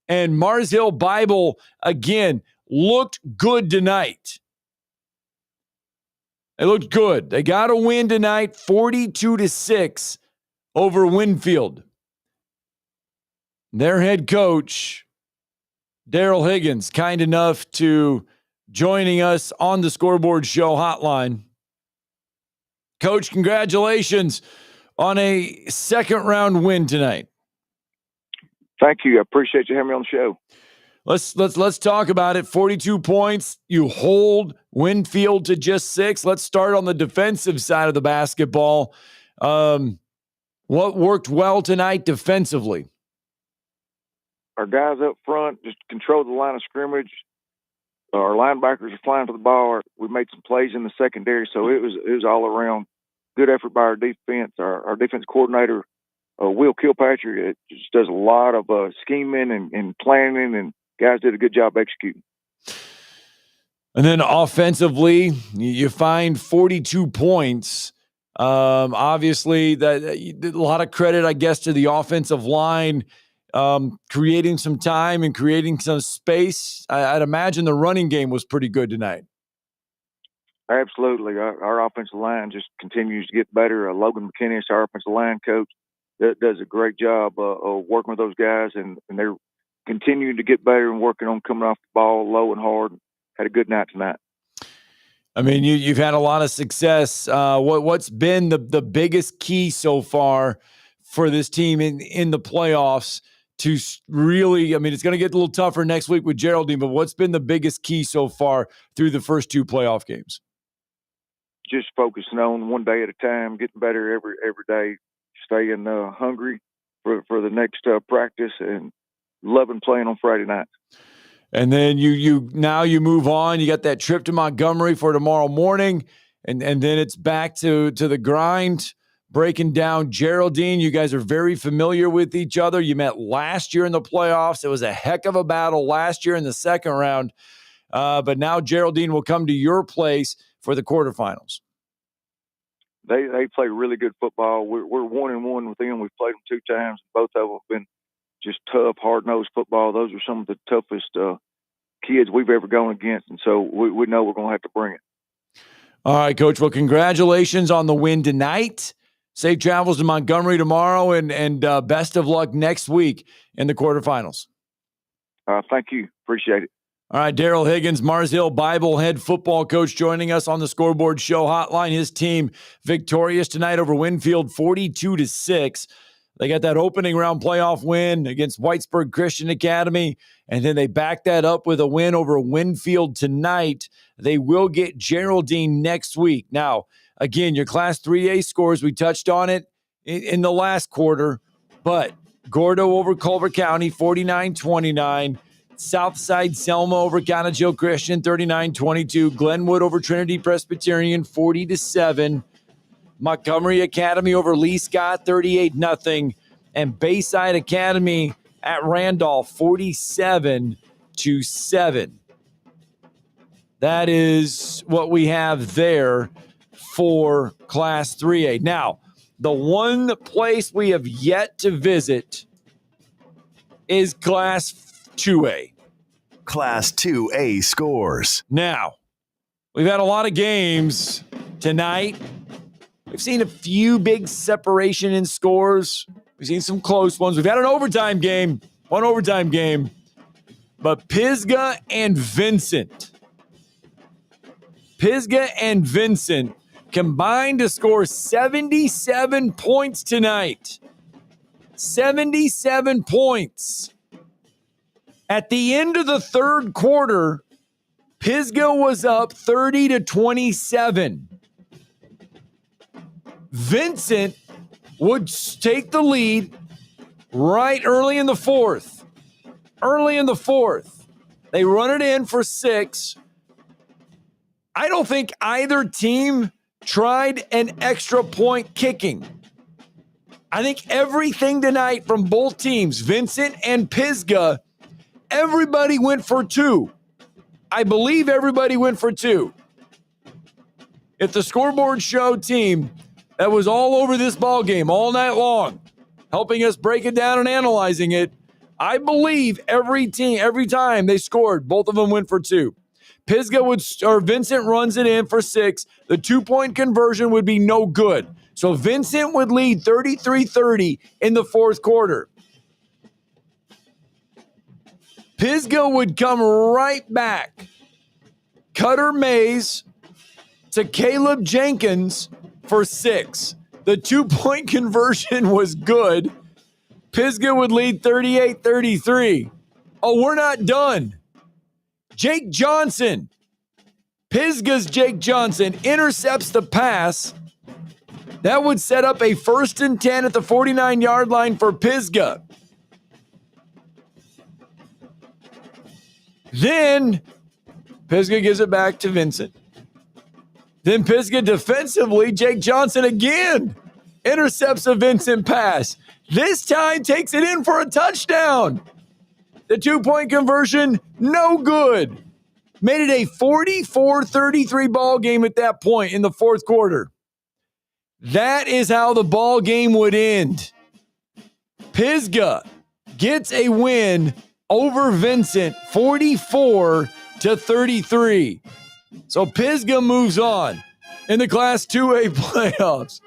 And Mars Hill Bible, again, looked good tonight. They looked good. They got a win tonight, 42-6 over Winfield. Their head coach, Daryl Higgins, kind enough to joining us on the Scoreboard Show hotline. Coach, congratulations on a second-round win tonight. Thank you. I appreciate you having me on the show. Let's talk about it. 42 points. You hold Winfield to just 6. Let's start on the defensive side of the basketball. What worked well tonight defensively? Our guys up front just controlled the line of scrimmage. Our linebackers are flying to the ball. We made some plays in the secondary, so it was all around good effort by our defense. Our defense coordinator, Will Kilpatrick, just does a lot of scheming and planning, and guys did a good job executing. And then offensively, you find 42 points. Obviously, that a lot of credit, I guess, to the offensive line, creating some time and creating some space. I'd imagine the running game was pretty good tonight. Absolutely. Our offensive line just continues to get better. Logan McKinney, our offensive line coach, does a great job of working with those guys, and they're continuing to get better and working on coming off the ball low and hard. Had a good night tonight. I mean, you've had a lot of success. What's been the biggest key so far for this team in the playoffs to really, I mean, it's going to get a little tougher next week with Geraldine, but what's been the biggest key so far through the first 2 playoff games? Just focusing on one day at a time, getting better every day, staying hungry for the next practice, and loving playing on Friday nights. And then you move on. You got that trip to Montgomery for tomorrow morning, and then it's back to the grind, breaking down Geraldine. You guys are very familiar with each other. You met last year in the playoffs. It was a heck of a battle last year in the second round. But now Geraldine will come to your place for the quarterfinals. They play really good football. We're 1-1 with them. We've played them 2 times. Both of them have been just tough, hard-nosed football. Those are some of the toughest kids we've ever gone against, and so we know we're going to have to bring it. All right, Coach. Well, congratulations on the win tonight. Safe travels to Montgomery tomorrow, and best of luck next week in the quarterfinals. Thank you. Appreciate it. All right, Daryl Higgins, Mars Hill Bible head football coach, joining us on the Scoreboard Show hotline. His team victorious tonight over Winfield, 42-6. They got that opening round playoff win against Whitesburg Christian Academy, and then they backed that up with a win over Winfield tonight. They will get Geraldine next week. Now, again, your Class 3A scores, we touched on it in the last quarter, but Gordo over Culver County, 49-29. Southside Selma over Cottageville Christian, 39-22. Glenwood over Trinity Presbyterian, 40-7. Montgomery Academy over Lee Scott, 38-0. And Bayside Academy at Randolph, 47-7. That is what we have there for Class 3A. Now, the one place we have yet to visit is Class 2A. Class 2A scores. Now, we've had a lot of games tonight. We've seen a few big separation in scores. We've seen some close ones. We've had one overtime game. But Pisgah and Vincent combined to score 77 points tonight. 77 points. At the end of the third quarter, Pisgah was up 30-27. Vincent would take the lead right early in the fourth. They run it in for 6. I don't think either team tried an extra point kicking. I think everything tonight from both teams, Vincent and Pisgah, everybody went for 2. I believe everybody went for 2. If the Scoreboard Show team that was all over this ball game all night long, helping us break it down and analyzing it, I believe every time they scored, both of them went for 2. Vincent runs it in for 6. The 2-point conversion would be no good. So Vincent would lead 33-30 in the fourth quarter. Pisgah would come right back. Cutter Mays to Caleb Jenkins for 6. The 2-point conversion was good. Pisgah would lead 38-33. Oh, we're not done. Jake Johnson, Pisgah's Jake Johnson, intercepts the pass. That would set up a 1st and 10 at the 49-yard line for Pisgah. Then Pisgah gives it back to Vincent. Then Pisgah defensively, Jake Johnson again intercepts a Vincent pass. This time takes it in for a touchdown. The 2-point conversion, no good. Made it a 44-33 ball game at that point in the fourth quarter. That is how the ball game would end. Pisgah gets a win over Vincent, 44-33. So Pisgah moves on in the Class 2A playoffs.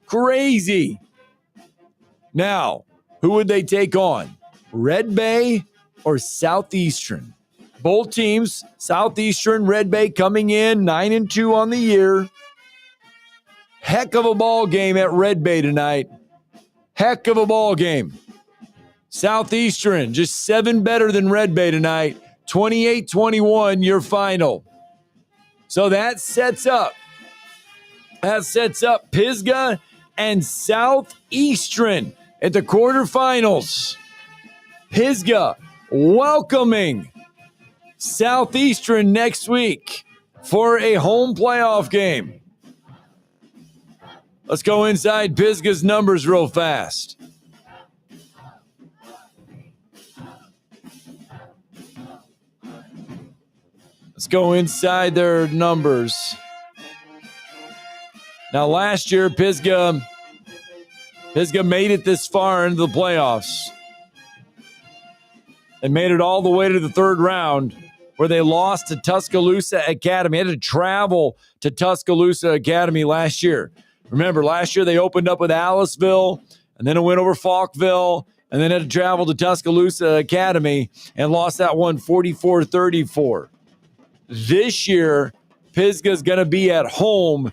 Crazy. Now, who would they take on? Red Bay or Southeastern? Both teams, Southeastern, Red Bay coming in 9-2 on the year. Heck of a ball game at Red Bay tonight. Heck of a ball game. Southeastern just 7 better than Red Bay tonight. 28-21 your final. So that sets up Pisgah and Southeastern at the quarterfinals. Pisgah welcoming Southeastern next week for a home playoff game. Let's go inside Pisgah's numbers real fast. Let's go inside their numbers. Now, last year, Pisgah made it this far into the playoffs. They made it all the way to the third round, where they lost to Tuscaloosa Academy. They had to travel to Tuscaloosa Academy last year. Remember, last year they opened up with Aliceville, and then it went over Falkville, and then had to travel to Tuscaloosa Academy and lost that one 44-34. This year, Pisgah's going to be at home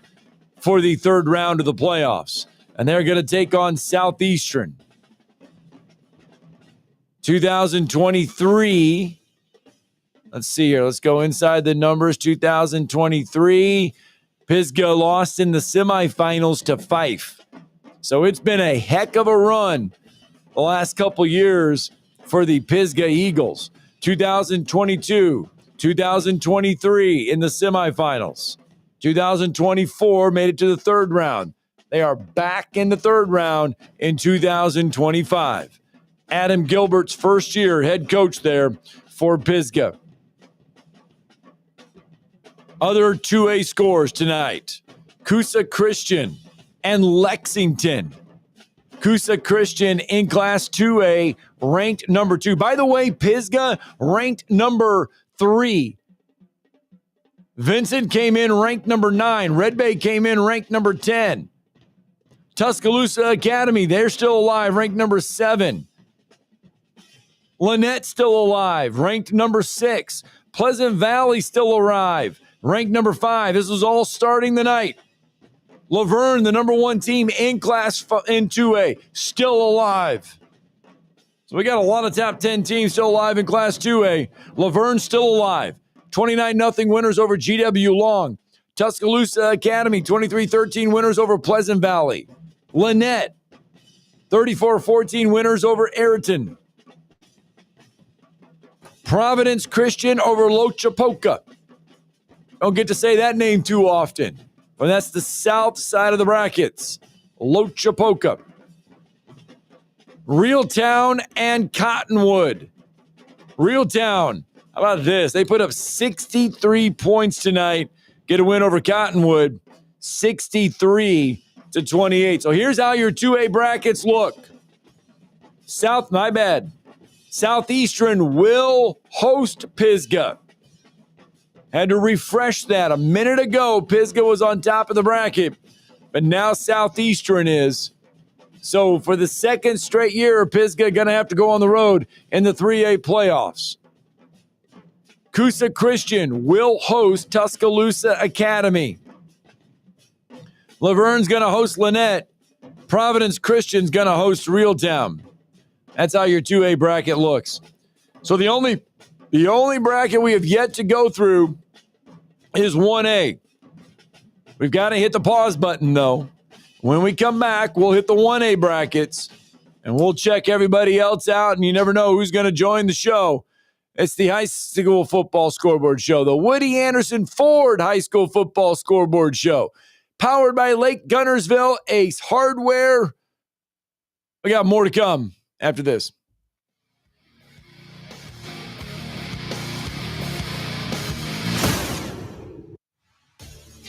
for the third round of the playoffs, and they're going to take on Southeastern. 2023, let's see here. Let's go inside the numbers. 2023, Pisgah lost in the semifinals to Fife. So it's been a heck of a run the last couple years for the Pisgah Eagles. 2022, 2023 in the semifinals. 2024 made it to the third round. They are back in the third round in 2025. Adam Gilbert's first year head coach there for Pisgah. Other 2A scores tonight. Coosa Christian and Lexington. Coosa Christian in Class 2A ranked number 2. By the way, Pisgah ranked number 3. Vincent came in ranked number 9. Red Bay came in ranked number 10. Tuscaloosa Academy, they're still alive, ranked number 7. Lynette still alive, ranked number 6. Pleasant Valley still alive, ranked number 5. This was all starting the night. Laverne, the number 1 team in Class in 2A, still alive. So we got a lot of top 10 teams still alive in Class 2A. Laverne still alive. 29-0 winners over GW Long. Tuscaloosa Academy, 23-13 winners over Pleasant Valley. Lynette, 34-14 winners over Ayrton. Providence Christian over Lochapoka. Don't get to say that name too often, but that's the south side of the brackets. Lochapoka. Reeltown and Cottonwood. Reeltown, how about this? They put up 63 points tonight. Get a win over Cottonwood, 63-28. So here's how your 2A brackets look. Southeastern will host Pisgah. Had to refresh that a minute ago. Pisgah was on top of the bracket, but now Southeastern is. So for the second straight year, Pisgah going to have to go on the road in the 3A playoffs. Coosa Christian will host Tuscaloosa Academy. Laverne's going to host Lynette. Providence Christian's going to host Reeltown. That's how your 2A bracket looks. So the only bracket we have yet to go through is 1A. We've got to hit the pause button, though. When we come back, we'll hit the 1A brackets, and we'll check everybody else out, and you never know who's going to join the show. It's the High School Football Scoreboard Show, the Woody Anderson Ford High School Football Scoreboard Show, powered by Lake Guntersville, Ace Hardware. We got more to come after this.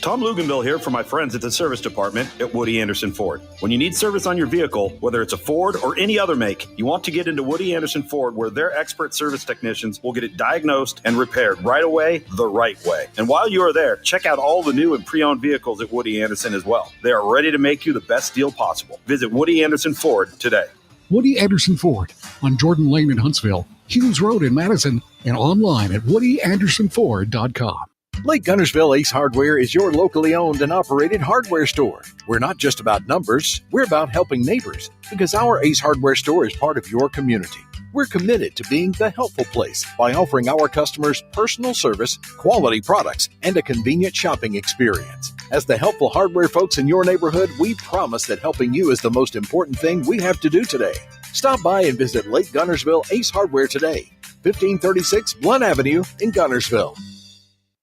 Tom Luganville here for my friends at the service department at Woody Anderson Ford. When you need service on your vehicle, whether it's a Ford or any other make, you want to get into Woody Anderson Ford, where their expert service technicians will get it diagnosed and repaired right away, the right way. And while you are there, check out all the new and pre-owned vehicles at Woody Anderson as well. They are ready to make you the best deal possible. Visit Woody Anderson Ford today. Woody Anderson Ford on Jordan Lane in Huntsville, Hughes Road in Madison, and online at woodyAndersonFord.com. Lake Guntersville Ace Hardware is your locally owned and operated hardware store. We're not just about numbers, we're about helping neighbors, because our Ace Hardware store is part of your community. We're committed to being the helpful place by offering our customers personal service, quality products, and a convenient shopping experience. As the helpful hardware folks in your neighborhood, we promise that helping you is the most important thing we have to do today. Stop by and visit Lake Guntersville Ace Hardware today, 1536 Blunt Avenue in Guntersville.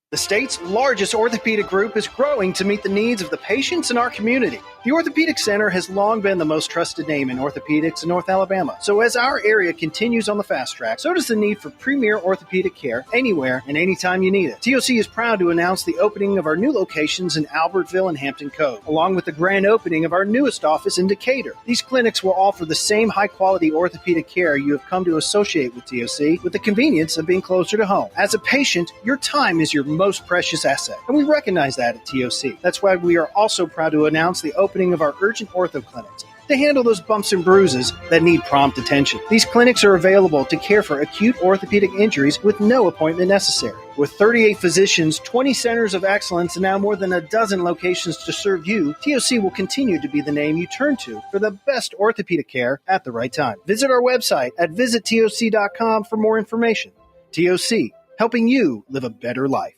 The state's largest orthopedic group is growing to meet the needs of the patients in our community. The Orthopedic Center has long been the most trusted name in orthopedics in North Alabama. So as our area continues on the fast track, so does the need for premier orthopedic care anywhere and anytime you need it. TOC is proud to announce the opening of our new locations in Albertville and Hampton Cove, along with the grand opening of our newest office in Decatur. These clinics will offer the same high-quality orthopedic care you have come to associate with TOC, with the convenience of being closer to home. As a patient, your time is your most precious asset, and we recognize that at TOC. That's why we are also proud to announce the opening of our urgent ortho clinics to handle those bumps and bruises that need prompt attention. These clinics are available to care for acute orthopedic injuries with no appointment necessary. With 38 physicians, 20 centers of excellence, and now more than a dozen locations to serve you, TOC will continue to be the name you turn to for the best orthopedic care at the right time. Visit our website at visittoc.com for more information. TOC, helping you live a better life.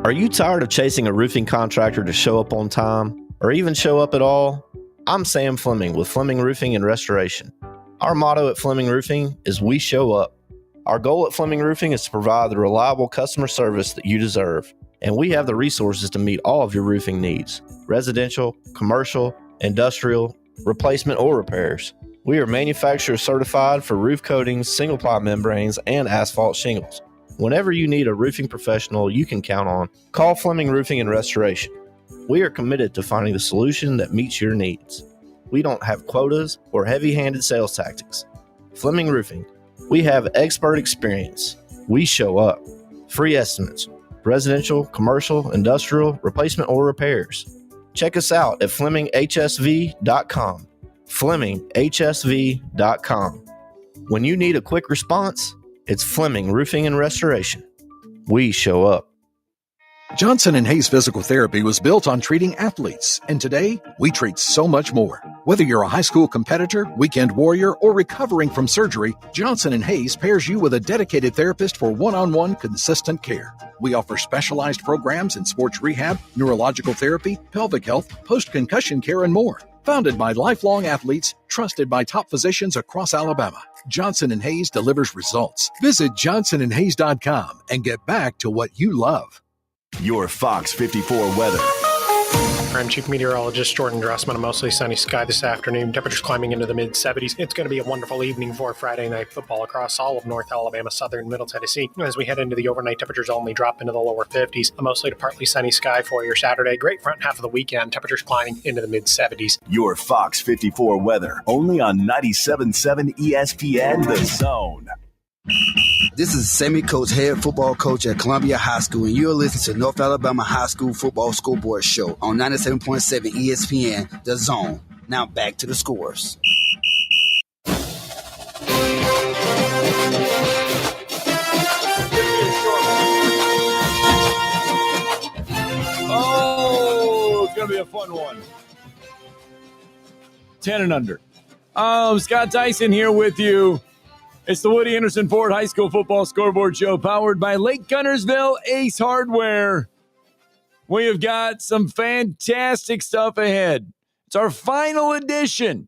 Are you tired of chasing a roofing contractor to show up on time or even show up at all? I'm Sam Fleming with Fleming Roofing and Restoration. Our motto at Fleming Roofing is we show up. Our goal at Fleming Roofing is to provide the reliable customer service that you deserve, and we have the resources to meet all of your roofing needs: residential, commercial, industrial, replacement, or repairs. We are manufacturer certified for roof coatings, single-ply membranes, and asphalt shingles. Whenever you need a roofing professional you can count on, call Fleming Roofing and Restoration. We are committed to finding the solution that meets your needs. We don't have quotas or heavy-handed sales tactics. Fleming Roofing, we have expert experience. We show up. Free estimates, residential, commercial, industrial, replacement, or repairs. Check us out at FlemingHSV.com. FlemingHSV.com. When you need a quick response, it's Fleming Roofing and Restoration. We show up. Johnson & Hayes Physical Therapy was built on treating athletes, and today we treat so much more. Whether you're a high school competitor, weekend warrior, or recovering from surgery, Johnson & Hayes pairs you with a dedicated therapist for one-on-one consistent care. We offer specialized programs in sports rehab, neurological therapy, pelvic health, post-concussion care, and more. Founded by lifelong athletes, trusted by top physicians across Alabama, Johnson & Hayes delivers results. Visit johnsonandhayes.com and get back to what you love. Your Fox 54 weather. I'm Chief Meteorologist Jordan Drossman. A mostly sunny sky this afternoon. Temperatures climbing into the mid-70s. It's going to be a wonderful evening for Friday night football across all of North Alabama, southern Middle Tennessee. As we head into the overnight, temperatures only drop into the lower 50s. A mostly to partly sunny sky for your Saturday. Great front half of the weekend. Temperatures climbing into the mid-70s. Your Fox 54 weather. Only on 97.7 ESPN The Zone. This is Sammy Coates, head football coach at Columbia High School, and you're listening to North Alabama High School Football Scoreboard Show on 97.7 ESPN, The Zone. Now back to the scores. Oh, it's going to be a fun one. 10 and under. Scott Tyson here with you. It's the Woody Anderson Ford High School Football Scoreboard Show, powered by Lake Guntersville Ace Hardware. We have got some fantastic stuff ahead. It's our final edition.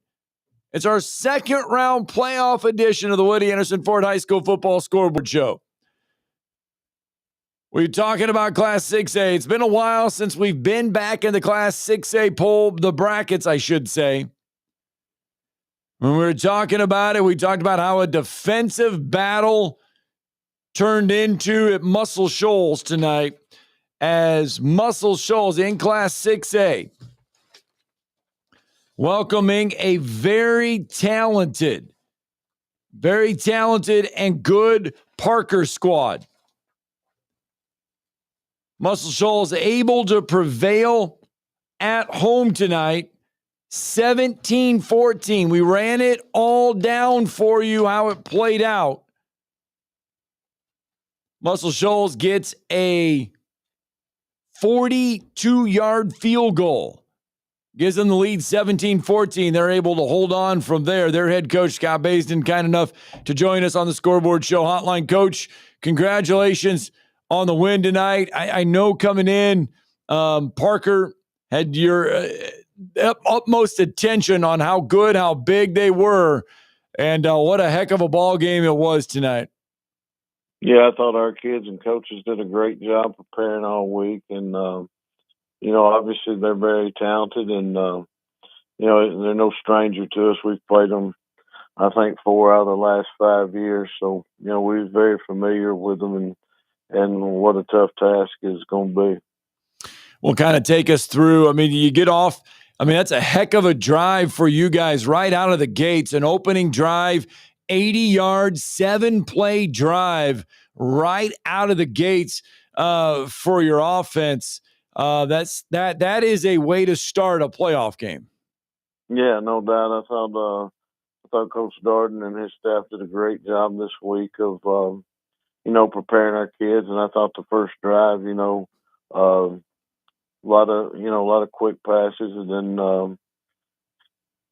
It's our second round playoff edition of the Woody Anderson Ford High School Football Scoreboard Show. We're talking about Class 6A. It's been a while since we've been back in the Class 6A poll, the brackets, I should say. When we were talking about it, we talked about how a defensive battle turned into at Muscle Shoals tonight, as Muscle Shoals in Class 6A welcoming a very talented and good Parker squad. Muscle Shoals able to prevail at home tonight. 17-14. We ran it all down for you how it played out. Muscle Shoals gets a 42-yard field goal. Gives them the lead 17-14. They're able to hold on from there. Their head coach, Scott Baisden, kind enough to join us on the Scoreboard Show hotline. Coach, congratulations on the win tonight. I know coming in, Parker had your utmost attention on how good, how big they were, and what a heck of a ball game it was tonight. Yeah, I thought our kids and coaches did a great job preparing all week, and obviously they're very talented, and they're no stranger to us. We've played them, I think, 4 out of the last 5 years, so we're very familiar with them, and what a tough task is going to be. Well, kind of take us through. I mean, you get off. I mean, that's a heck of a drive for you guys right out of the gates. An opening drive, 80-yard, 7-play drive right out of the gates for your offense. That is a way to start a playoff game. Yeah, no doubt. I thought Coach Darden and his staff did a great job this week of preparing our kids. And I thought the first drive, a lot of quick passes, and then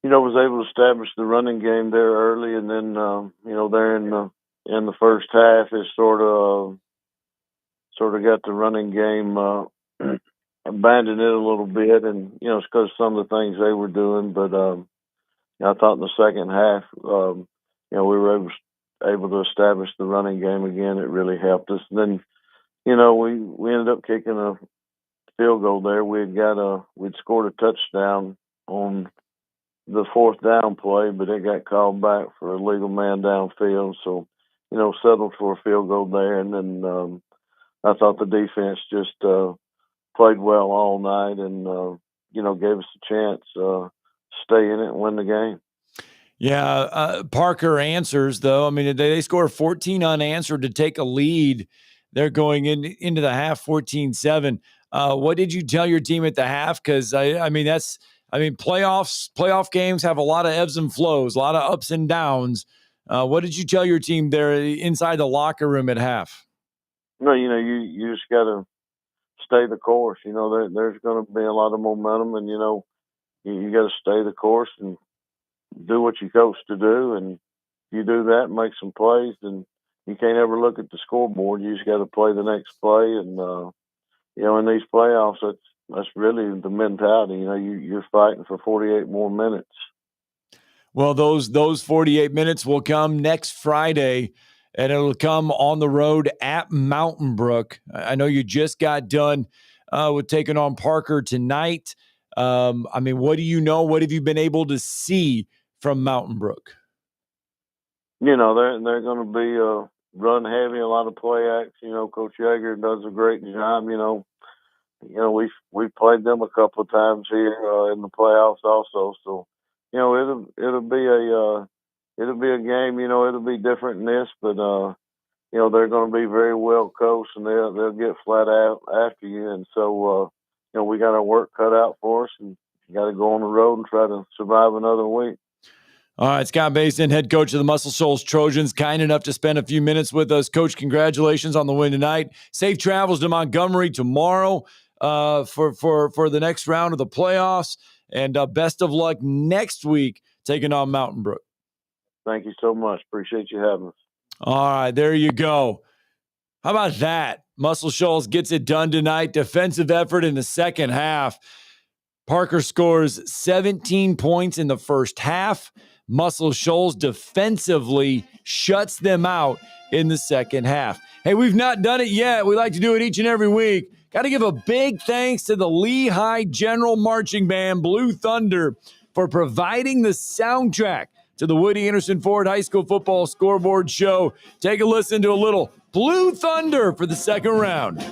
was able to establish the running game there early, and then there in the first half it sort of got the running game abandoned it a little bit, and it's because some of the things they were doing, but I thought in the second half we were able to establish the running game again. It really helped us. And then we ended up kicking a field goal there. We'd scored a touchdown on the fourth down play, but it got called back for a legal man downfield. So, settled for a field goal there. And then I thought the defense just played well all night and, gave us a chance to stay in it and win the game. Yeah, Parker answers, though. I mean, they score 14 unanswered to take a lead. They're going into the half 14-7. What did you tell your team at the half? Because playoff games have a lot of ebbs and flows, a lot of ups and downs. What did you tell your team there inside the locker room at half? No, you just got to stay the course. You know, there's going to be a lot of momentum, and you know, you got to stay the course and do what you coach to do. And if you do that, make some plays, and you can't ever look at the scoreboard. You just got to play the next play. And you know, in these playoffs, that's really the mentality. You know, you're fighting for 48 more minutes. Well, those 48 minutes will come next Friday, and it'll come on the road at Mountain Brook. I know you just got done with taking on Parker tonight. I mean, what do you know? What have you been able to see from Mountain Brook? You know, they're going to be run heavy, a lot of play acts. You know, Coach Yeager does a great job. You know, we've played them a couple of times here in the playoffs also. So, you know, it'll be a game. You know, it'll be different than this, but you know, they're going to be very well coached, and they'll get flat out after you. And so, you know, we got our work cut out for us, and you got to go on the road and try to survive another week. All right, Scott Basin, head coach of the Muscle Shoals Trojans, kind enough to spend a few minutes with us. Coach, congratulations on the win tonight. Safe travels to Montgomery tomorrow for the next round of the playoffs, and best of luck next week taking on Mountain Brook. Thank you so much. Appreciate you having us. All right, there you go. How about that? Muscle Shoals gets it done tonight. Defensive effort in the second half. Parker scores 17 points in the first half. Muscle Shoals defensively shuts them out in the second half. Hey, we've not done it yet. We like to do it each and every week. Got to give a big thanks to the Lehigh General Marching Band, Blue Thunder, for providing the soundtrack to the Woody Anderson Ford High School Football Scoreboard Show. Take a listen to a little Blue Thunder for the second round.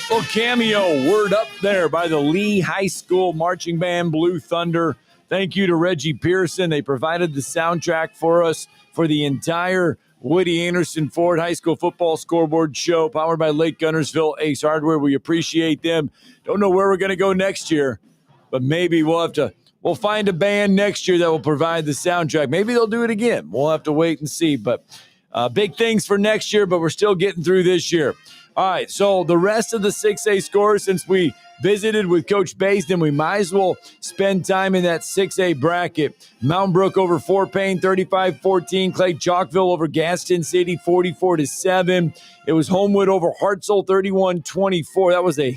Little cameo word up there by the Lee High School Marching Band, Blue Thunder. Thank you to Reggie Pearson. They provided the soundtrack for us for the entire Woody Anderson Ford High School Football Scoreboard Show, powered by Lake Guntersville Ace Hardware. We appreciate them. Don't know where we're going to go next year, but maybe we'll find a band next year that will provide the soundtrack. Maybe they'll do it again. We'll have to wait and see, but big things for next year, but we're still getting through this year. All right, so the rest of the 6A scores, since we visited with Coach Basin, we might as well spend time in that 6A bracket. Mountain Brook over Fort Payne, 35-14. Clay Chalkville over Gaston City, 44-7. It was Homewood over Hartselle, 31-24. That was a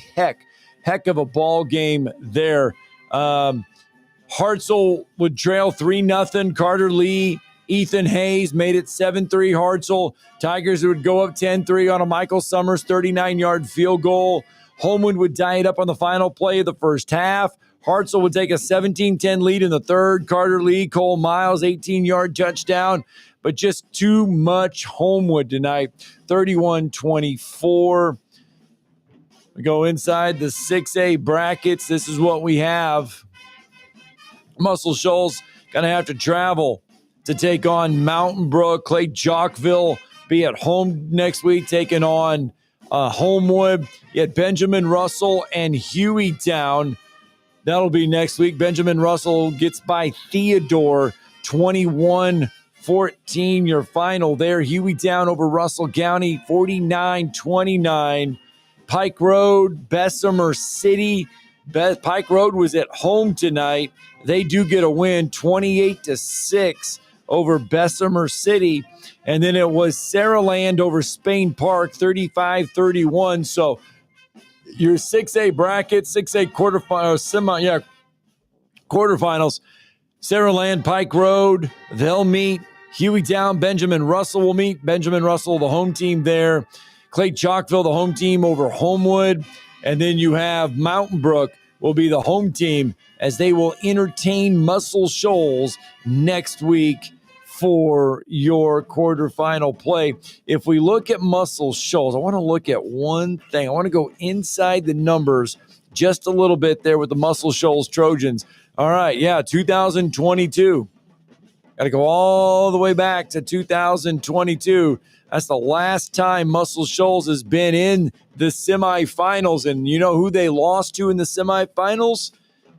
heck of a ball game there. Hartselle would trail 3-0. Carter Lee, Ethan Hayes made it 7-3 Hartselle. Tigers would go up 10-3 on a Michael Summers 39-yard field goal. Homewood would tie it up on the final play of the first half. Hartselle would take a 17-10 lead in the third. Carter Lee, Cole Miles, 18-yard touchdown. But just too much Homewood tonight, 31-24. We go inside the 6A brackets. This is what we have. Muscle Shoals going to have to travel to take on Mountain Brook. Clay Chalkville be at home next week, taking on Homewood. You had Benjamin Russell and Hueytown. That'll be next week. Benjamin Russell gets by Theodore, 21-14, your final there. Hueytown over Russell County, 49-29. Pike Road, Bessemer City. Pike Road was at home tonight. They do get a win, 28-6 over Bessemer City. And then it was Saraland over Spain Park, 35-31. So your 6A bracket, 6A quarterfinals, quarterfinals. Saraland, Pike Road, they'll meet. Hueytown, Benjamin Russell will meet. Benjamin Russell, the home team there. Clay Chalkville, the home team over Homewood. And then you have Mountain Brook will be the home team as they will entertain Muscle Shoals next week for your quarterfinal play. If we look at Muscle Shoals, I want to look at one thing. I want to go inside the numbers just a little bit there with the Muscle Shoals Trojans. All right, 2022. Got to go all the way back to 2022. That's the last time Muscle Shoals has been in the semifinals. And you know who they lost to in the semifinals?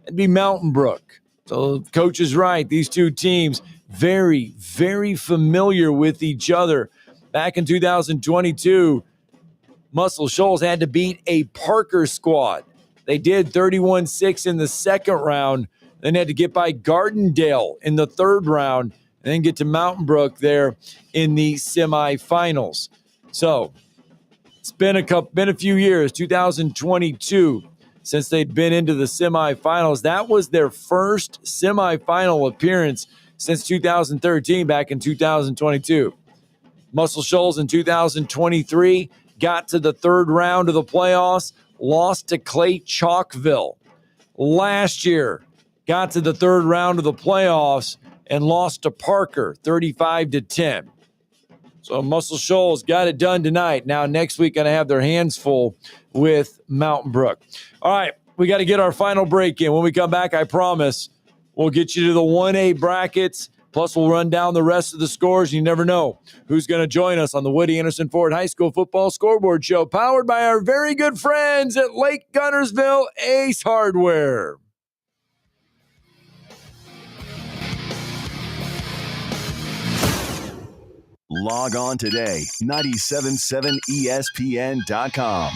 It'd be Mountain Brook. So coach is right. These two teams very, very familiar with each other. Back in 2022, Muscle Shoals had to beat a Parker squad. They did 31-6 in the second round, then had to get by Gardendale in the third round, and then get to Mountain Brook there in the semifinals. So it's been a few years, 2022, since they'd been into the semifinals. That was their first semifinal appearance since 2013, back in 2022. Muscle Shoals in 2023 got to the third round of the playoffs, lost to Clay Chalkville. Last year, got to the third round of the playoffs and lost to Parker 35-10. So Muscle Shoals got it done tonight. Now next week, going to have their hands full with Mountain Brook. All right, we got to get our final break in. When we come back, I promise we'll get you to the 1A brackets. Plus, we'll run down the rest of the scores. You never know who's going to join us on the Woody Anderson Ford High School Football Scoreboard Show, powered by our very good friends at Lake Guntersville Ace Hardware. Log on today, 977ESPN.com.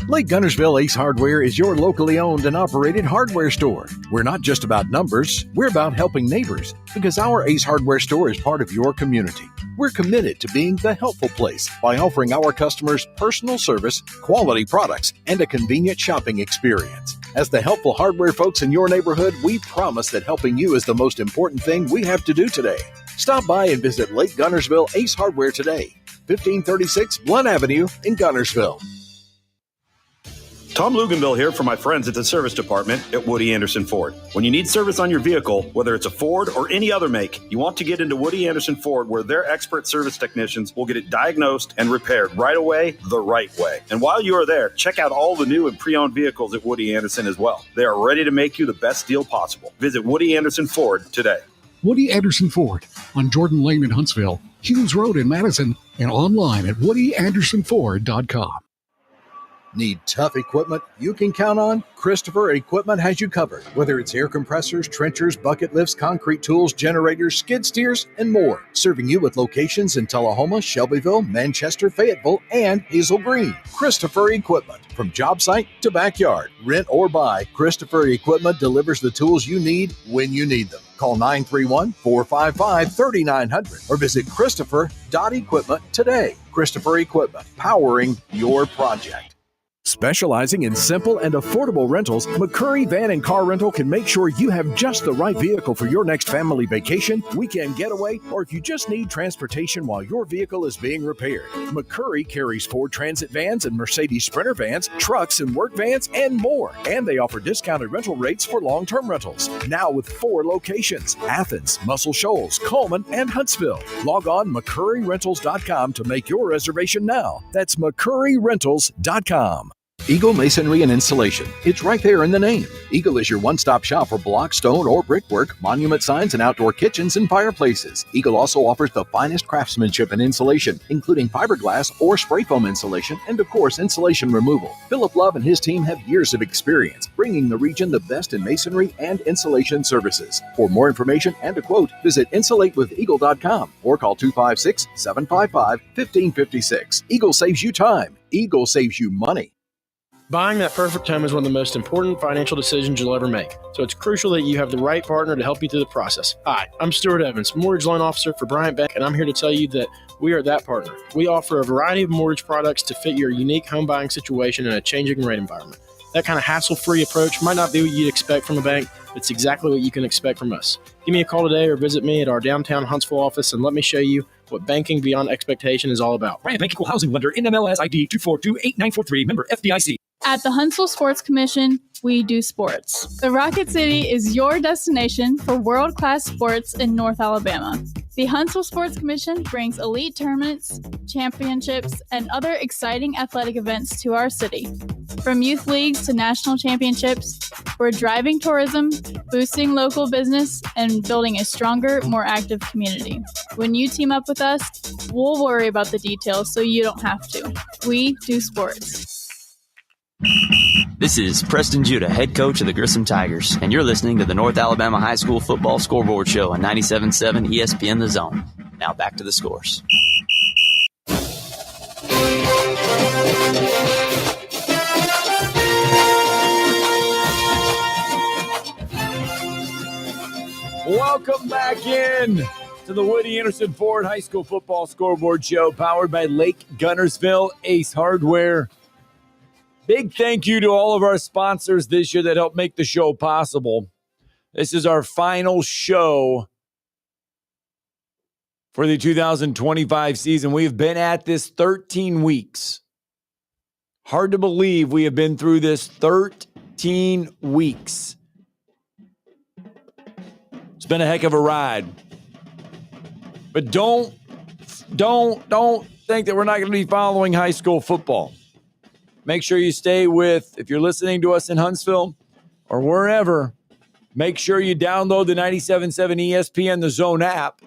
Lake Guntersville Ace Hardware is your locally owned and operated hardware store. We're not just about numbers, we're about helping neighbors, because our Ace Hardware store is part of your community. We're committed to being the helpful place by offering our customers personal service, quality products, and a convenient shopping experience. As the helpful hardware folks in your neighborhood, we promise that helping you is the most important thing we have to do today. Stop by and visit Lake Guntersville Ace Hardware today, 1536 Blunt Avenue in Guntersville. Tom Luganville here for my friends at the service department at Woody Anderson Ford. When you need service on your vehicle, whether it's a Ford or any other make, you want to get into Woody Anderson Ford, where their expert service technicians will get it diagnosed and repaired right away, the right way. And while you are there, check out all the new and pre-owned vehicles at Woody Anderson as well. They are ready to make you the best deal possible. Visit Woody Anderson Ford today. Woody Anderson Ford on Jordan Lane in Huntsville, Hughes Road in Madison, and online at woodyandersonford.com. Need tough equipment you can count on? Christopher Equipment has you covered. Whether it's air compressors, trenchers, bucket lifts, concrete tools, generators, skid steers, and more. Serving you with locations in Tullahoma, Shelbyville, Manchester, Fayetteville, and Hazel Green. Christopher Equipment. From job site to backyard, rent or buy, Christopher Equipment delivers the tools you need when you need them. Call 931-455-3900 or visit christopher.equipment today. Christopher Equipment, powering your project. Specializing in simple and affordable rentals, McCurry Van and Car Rental can make sure you have just the right vehicle for your next family vacation, weekend getaway, or if you just need transportation while your vehicle is being repaired. McCurry carries Ford Transit vans and Mercedes Sprinter vans, trucks and work vans, and more. And they offer discounted rental rates for long-term rentals. Now with 4 locations: Athens, Muscle Shoals, Coleman, and Huntsville. Log on McCurryRentals.com to make your reservation now. That's McCurryRentals.com. Eagle Masonry and Installation. It's right there in the name. Eagle is your one-stop shop for block, stone, or brickwork, monument signs, and outdoor kitchens and fireplaces. Eagle also offers the finest craftsmanship in insulation, including fiberglass or spray foam insulation, and of course, insulation removal. Philip Love and his team have years of experience, bringing the region the best in masonry and insulation services. For more information and a quote, visit insulatewitheagle.com or call 256-755-1556. Eagle saves you time. Eagle saves you money. Buying that perfect home is one of the most important financial decisions you'll ever make, so it's crucial that you have the right partner to help you through the process. Hi, I'm Stuart Evans, Mortgage Loan Officer for Bryant Bank, and I'm here to tell you that we are that partner. We offer a variety of mortgage products to fit your unique home buying situation in a changing rate environment. That kind of hassle-free approach might not be what you'd expect from a bank, but it's exactly what you can expect from us. Give me a call today or visit me at our downtown Huntsville office and let me show you what banking beyond expectation is all about. Bryant Bank Equal Housing Lender, NMLS ID 2428943, member FDIC. At the Huntsville Sports Commission, we do sports. The Rocket City is your destination for world-class sports in North Alabama. The Huntsville Sports Commission brings elite tournaments, championships, and other exciting athletic events to our city. From youth leagues to national championships, we're driving tourism, boosting local business, and building a stronger, more active community. When you team up with us, we'll worry about the details so you don't have to. We do sports. This is Preston Judah, head coach of the Grissom Tigers, and you're listening to the North Alabama High School Football Scoreboard Show on 97.7 ESPN The Zone. Now back to the scores. Welcome back in to the Woody Anderson Ford High School Football Scoreboard Show, powered by Lake Guntersville Ace Hardware. Big thank you to all of our sponsors this year that helped make the show possible. This is our final show for the 2025 season. We have been at this 13 weeks. Hard to believe we have been through this 13 weeks. It's been a heck of a ride. But don't think that we're not going to be following high school football. Make sure you stay with, if you're listening to us in Huntsville or wherever, make sure you download the 97.7 ESPN The Zone app,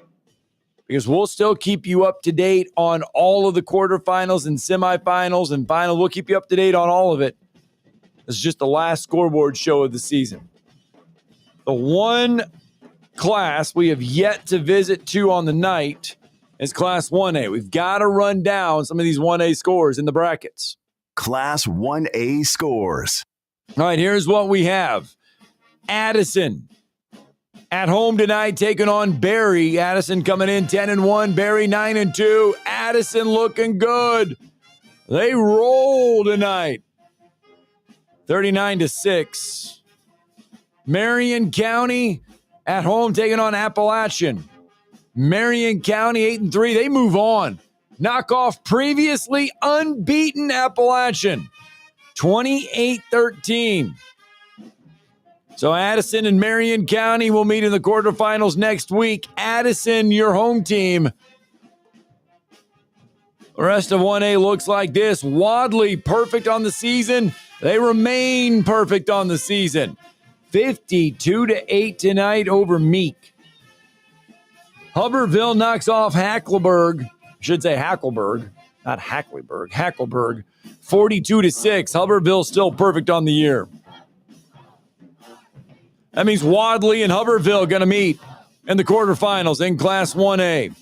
because we'll still keep you up to date on all of the quarterfinals and semifinals and final. We'll keep you up to date on all of it. This is just the last scoreboard show of the season. The one class we have yet to visit to on the night is Class 1A. We've got to run down some of these 1A scores in the brackets. Class 1A scores. All right, here's what we have. Addison at home tonight taking on Barry. Addison coming in 10-1, Barry 9-2. Addison looking good. They roll tonight. 39-6. Marion County at home taking on Appalachian. Marion County 8-3. They move on. Knock off previously unbeaten Appalachian. 28-13. So Addison and Marion County will meet in the quarterfinals next week. Addison, your home team. The rest of 1A looks like this. Wadley, perfect on the season. They remain perfect on the season. 52-8 tonight over Meek. Hubbardville knocks off Hackleburg. I should say Hackleburg, not Hackleburg. Hackleburg, 42-6. Hubbardville still perfect on the year. That means Wadley and Hubbardville going to meet in the quarterfinals in Class 1A.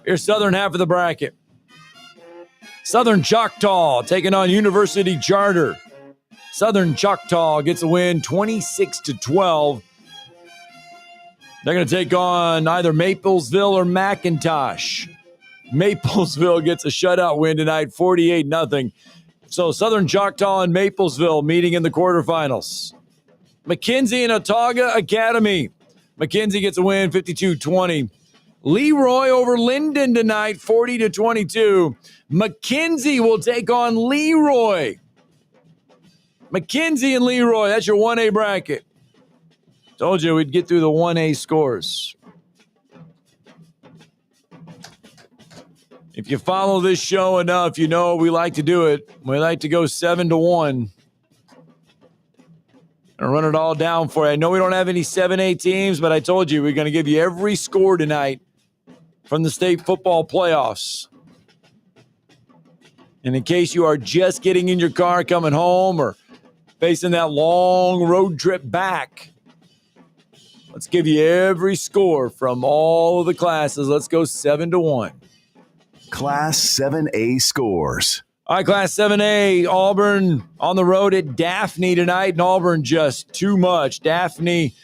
Here's southern half of the bracket. Southern Choctaw taking on University Charter. Southern Choctaw gets a win 26-12. They're going to take on either Maplesville or McIntosh. Maplesville gets a shutout win tonight, 48-0. So Southern Choctaw and Maplesville meeting in the quarterfinals. McKenzie and Autauga Academy. McKenzie gets a win, 52-20. Leroy over Linden tonight, 40-22. McKenzie will take on Leroy. McKenzie and Leroy, that's your 1A bracket. Told you we'd get through the 1A scores. If you follow this show enough, you know we like to do it. We like to go 7-1. And run it all down for you. I know we don't have any 7A teams, but I told you we're going to give you every score tonight from the state football playoffs. And in case you are just getting in your car coming home or facing that long road trip back, let's give you every score from all of the classes. Let's go 7-1. Class 7A scores. All right, Class 7A, Auburn on the road at Daphne tonight, and Auburn just too much. Daphne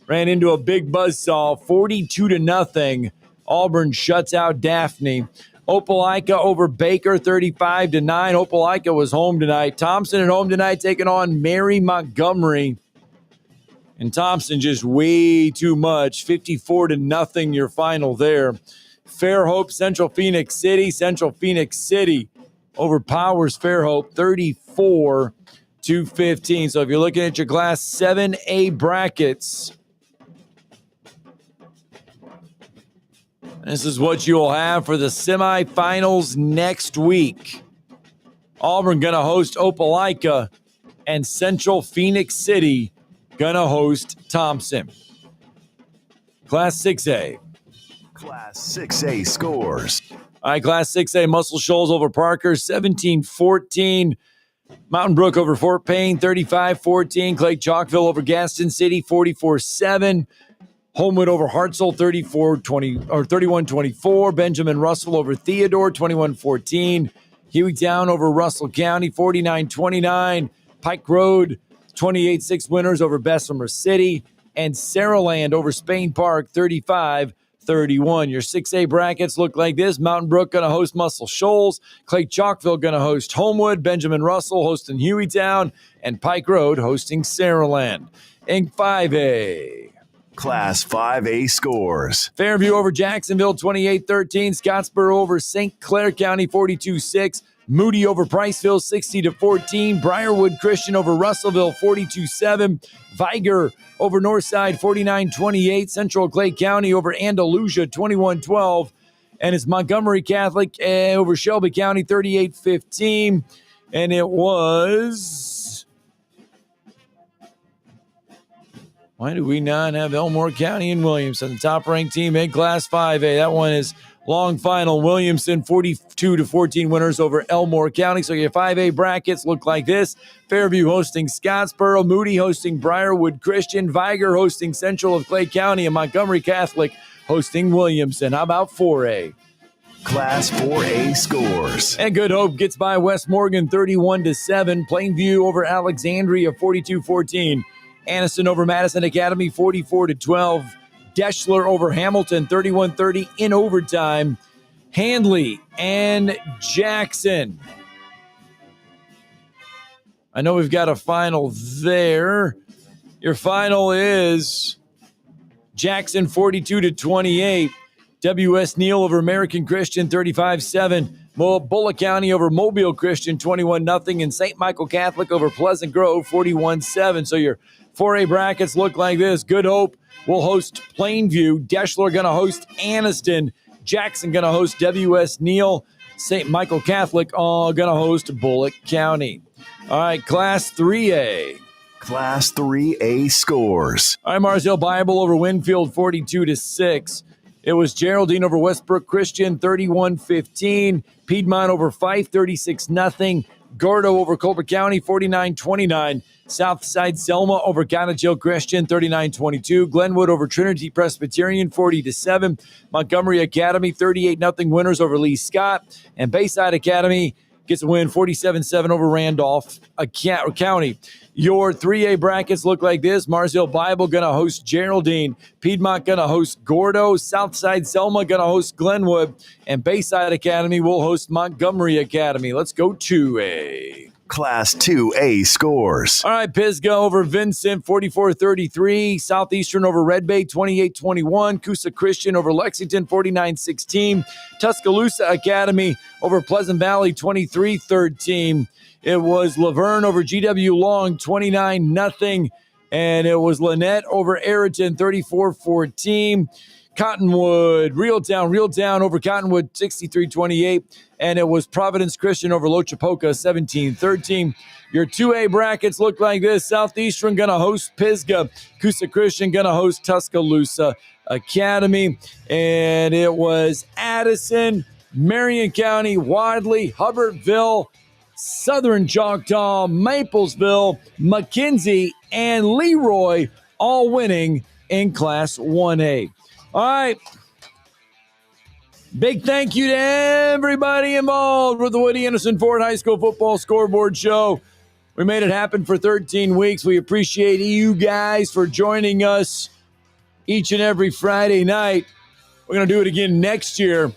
ran into a big buzzsaw, 42-0. Auburn shuts out Daphne. Opelika over Baker, 35-9. Opelika was home tonight. Thompson at home tonight taking on Mary Montgomery. And Thompson just way too much, 54-0 your final there. Fairhope, Central Phoenix City. Central Phoenix City overpowers Fairhope 34-15. So if you're looking at your Class 7A brackets, This is what you will have for the semifinals next week. Auburn going to host Opelika, and Central Phoenix City going to host Thompson. Class 6A. Class 6A scores. All right, Class 6A, Muscle Shoals over Parker, 17-14. Mountain Brook over Fort Payne, 35-14. Clay Chalkville over Gaston City, 44-7. Homewood over Hartselle, 31-24. Benjamin Russell over Theodore, 21-14. Hueytown over Russell County, 49-29. Pike Road, 28-6 winners over Bessemer City. And Saraland over Spain Park, 35-31. Your 6A brackets look like this. Mountain Brook going to host Muscle Shoals. Clay Chalkville going to host Homewood. Benjamin Russell hosting Hueytown. And Pike Road hosting Saraland. In 5A. Class 5A scores. Fairview over Jacksonville, 28-13. Scottsboro over St. Clair County, 42-6. Moody over Priceville, 60-14. Briarwood Christian over Russellville, 42-7. Viger over Northside, 49-28. Central Clay County over Andalusia, 21-12. And it's Montgomery Catholic over Shelby County, 38-15. And it was... Why do we not have Elmore County and Williamson, the top-ranked team in Class 5A? That one is long final. Williamson, 42-14 winners over Elmore County. So your 5A brackets look like this. Fairview hosting Scottsboro, Moody hosting Briarwood Christian, Viger hosting Central of Clay County, and Montgomery Catholic hosting Williamson. How about 4A? Class 4A scores. And Good Hope gets by West Morgan, 31-7. Plainview over Alexandria, 42-14. Anniston over Madison Academy, 44-12. Deschler over Hamilton, 31-30 in overtime. Handley and Jackson. I know we've got a final there. Your final is Jackson, 42-28. W.S. Neal over American Christian, 35-7. Bullock County over Mobile Christian, 21-0. And St. Michael Catholic over Pleasant Grove, 41-7. So your 4A brackets look like this. Good Hope will host Plainview. Deschler going to host Anniston. Jackson going to host W.S. Neal. St. Michael Catholic going to host Bullock County. All right, Class 3A. Class 3A scores. All right, Marsdale Bible over Winfield, 42-6. It was Geraldine over Westbrook Christian, 31-15. Piedmont over Fife, 36-0. Gordo over Colbert County, 49-29. Southside Selma over Cottage Christian, 39-22. Glenwood over Trinity Presbyterian, 40-7. Montgomery Academy, 38-0 winners over Lee Scott. And Bayside Academy gets a win, 47-7 over Randolph County. Your 3A brackets look like this. Marsdale Bible going to host Geraldine. Piedmont going to host Gordo. Southside Selma going to host Glenwood. And Bayside Academy will host Montgomery Academy. Let's go 2A. Class 2A scores. All right, Pisgah over Vincent, 44-33. Southeastern over Red Bay, 28-21. Coosa Christian over Lexington, 49-16. Tuscaloosa Academy over Pleasant Valley, 23-13. It was Laverne over GW Long, 29-0. And it was Lynette over Ayrton, 34-14. Cottonwood, Reeltown over Cottonwood, 63-28. And it was Providence Christian over Lochapoka, 17-13. Your 2A brackets look like this. Southeastern going to host Pisgah. Coosa Christian going to host Tuscaloosa Academy. And it was Addison, Marion County, Wadley, Hubbardville, Southern Choctaw, Maplesville, McKenzie, and Leroy all winning in Class 1A. All right. Big thank you to everybody involved with the Woody Anderson Ford High School Football Scoreboard Show. We made it happen for 13 weeks. We appreciate you guys for joining us each and every Friday night. We're going to do it again next year.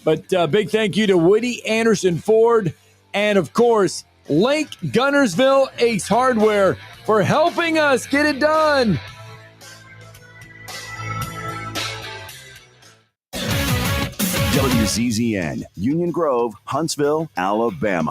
But big thank you to Woody Anderson Ford and, of course, Lake Guntersville Ace Hardware for helping us get it done. WZZN, Union Grove, Huntsville, Alabama.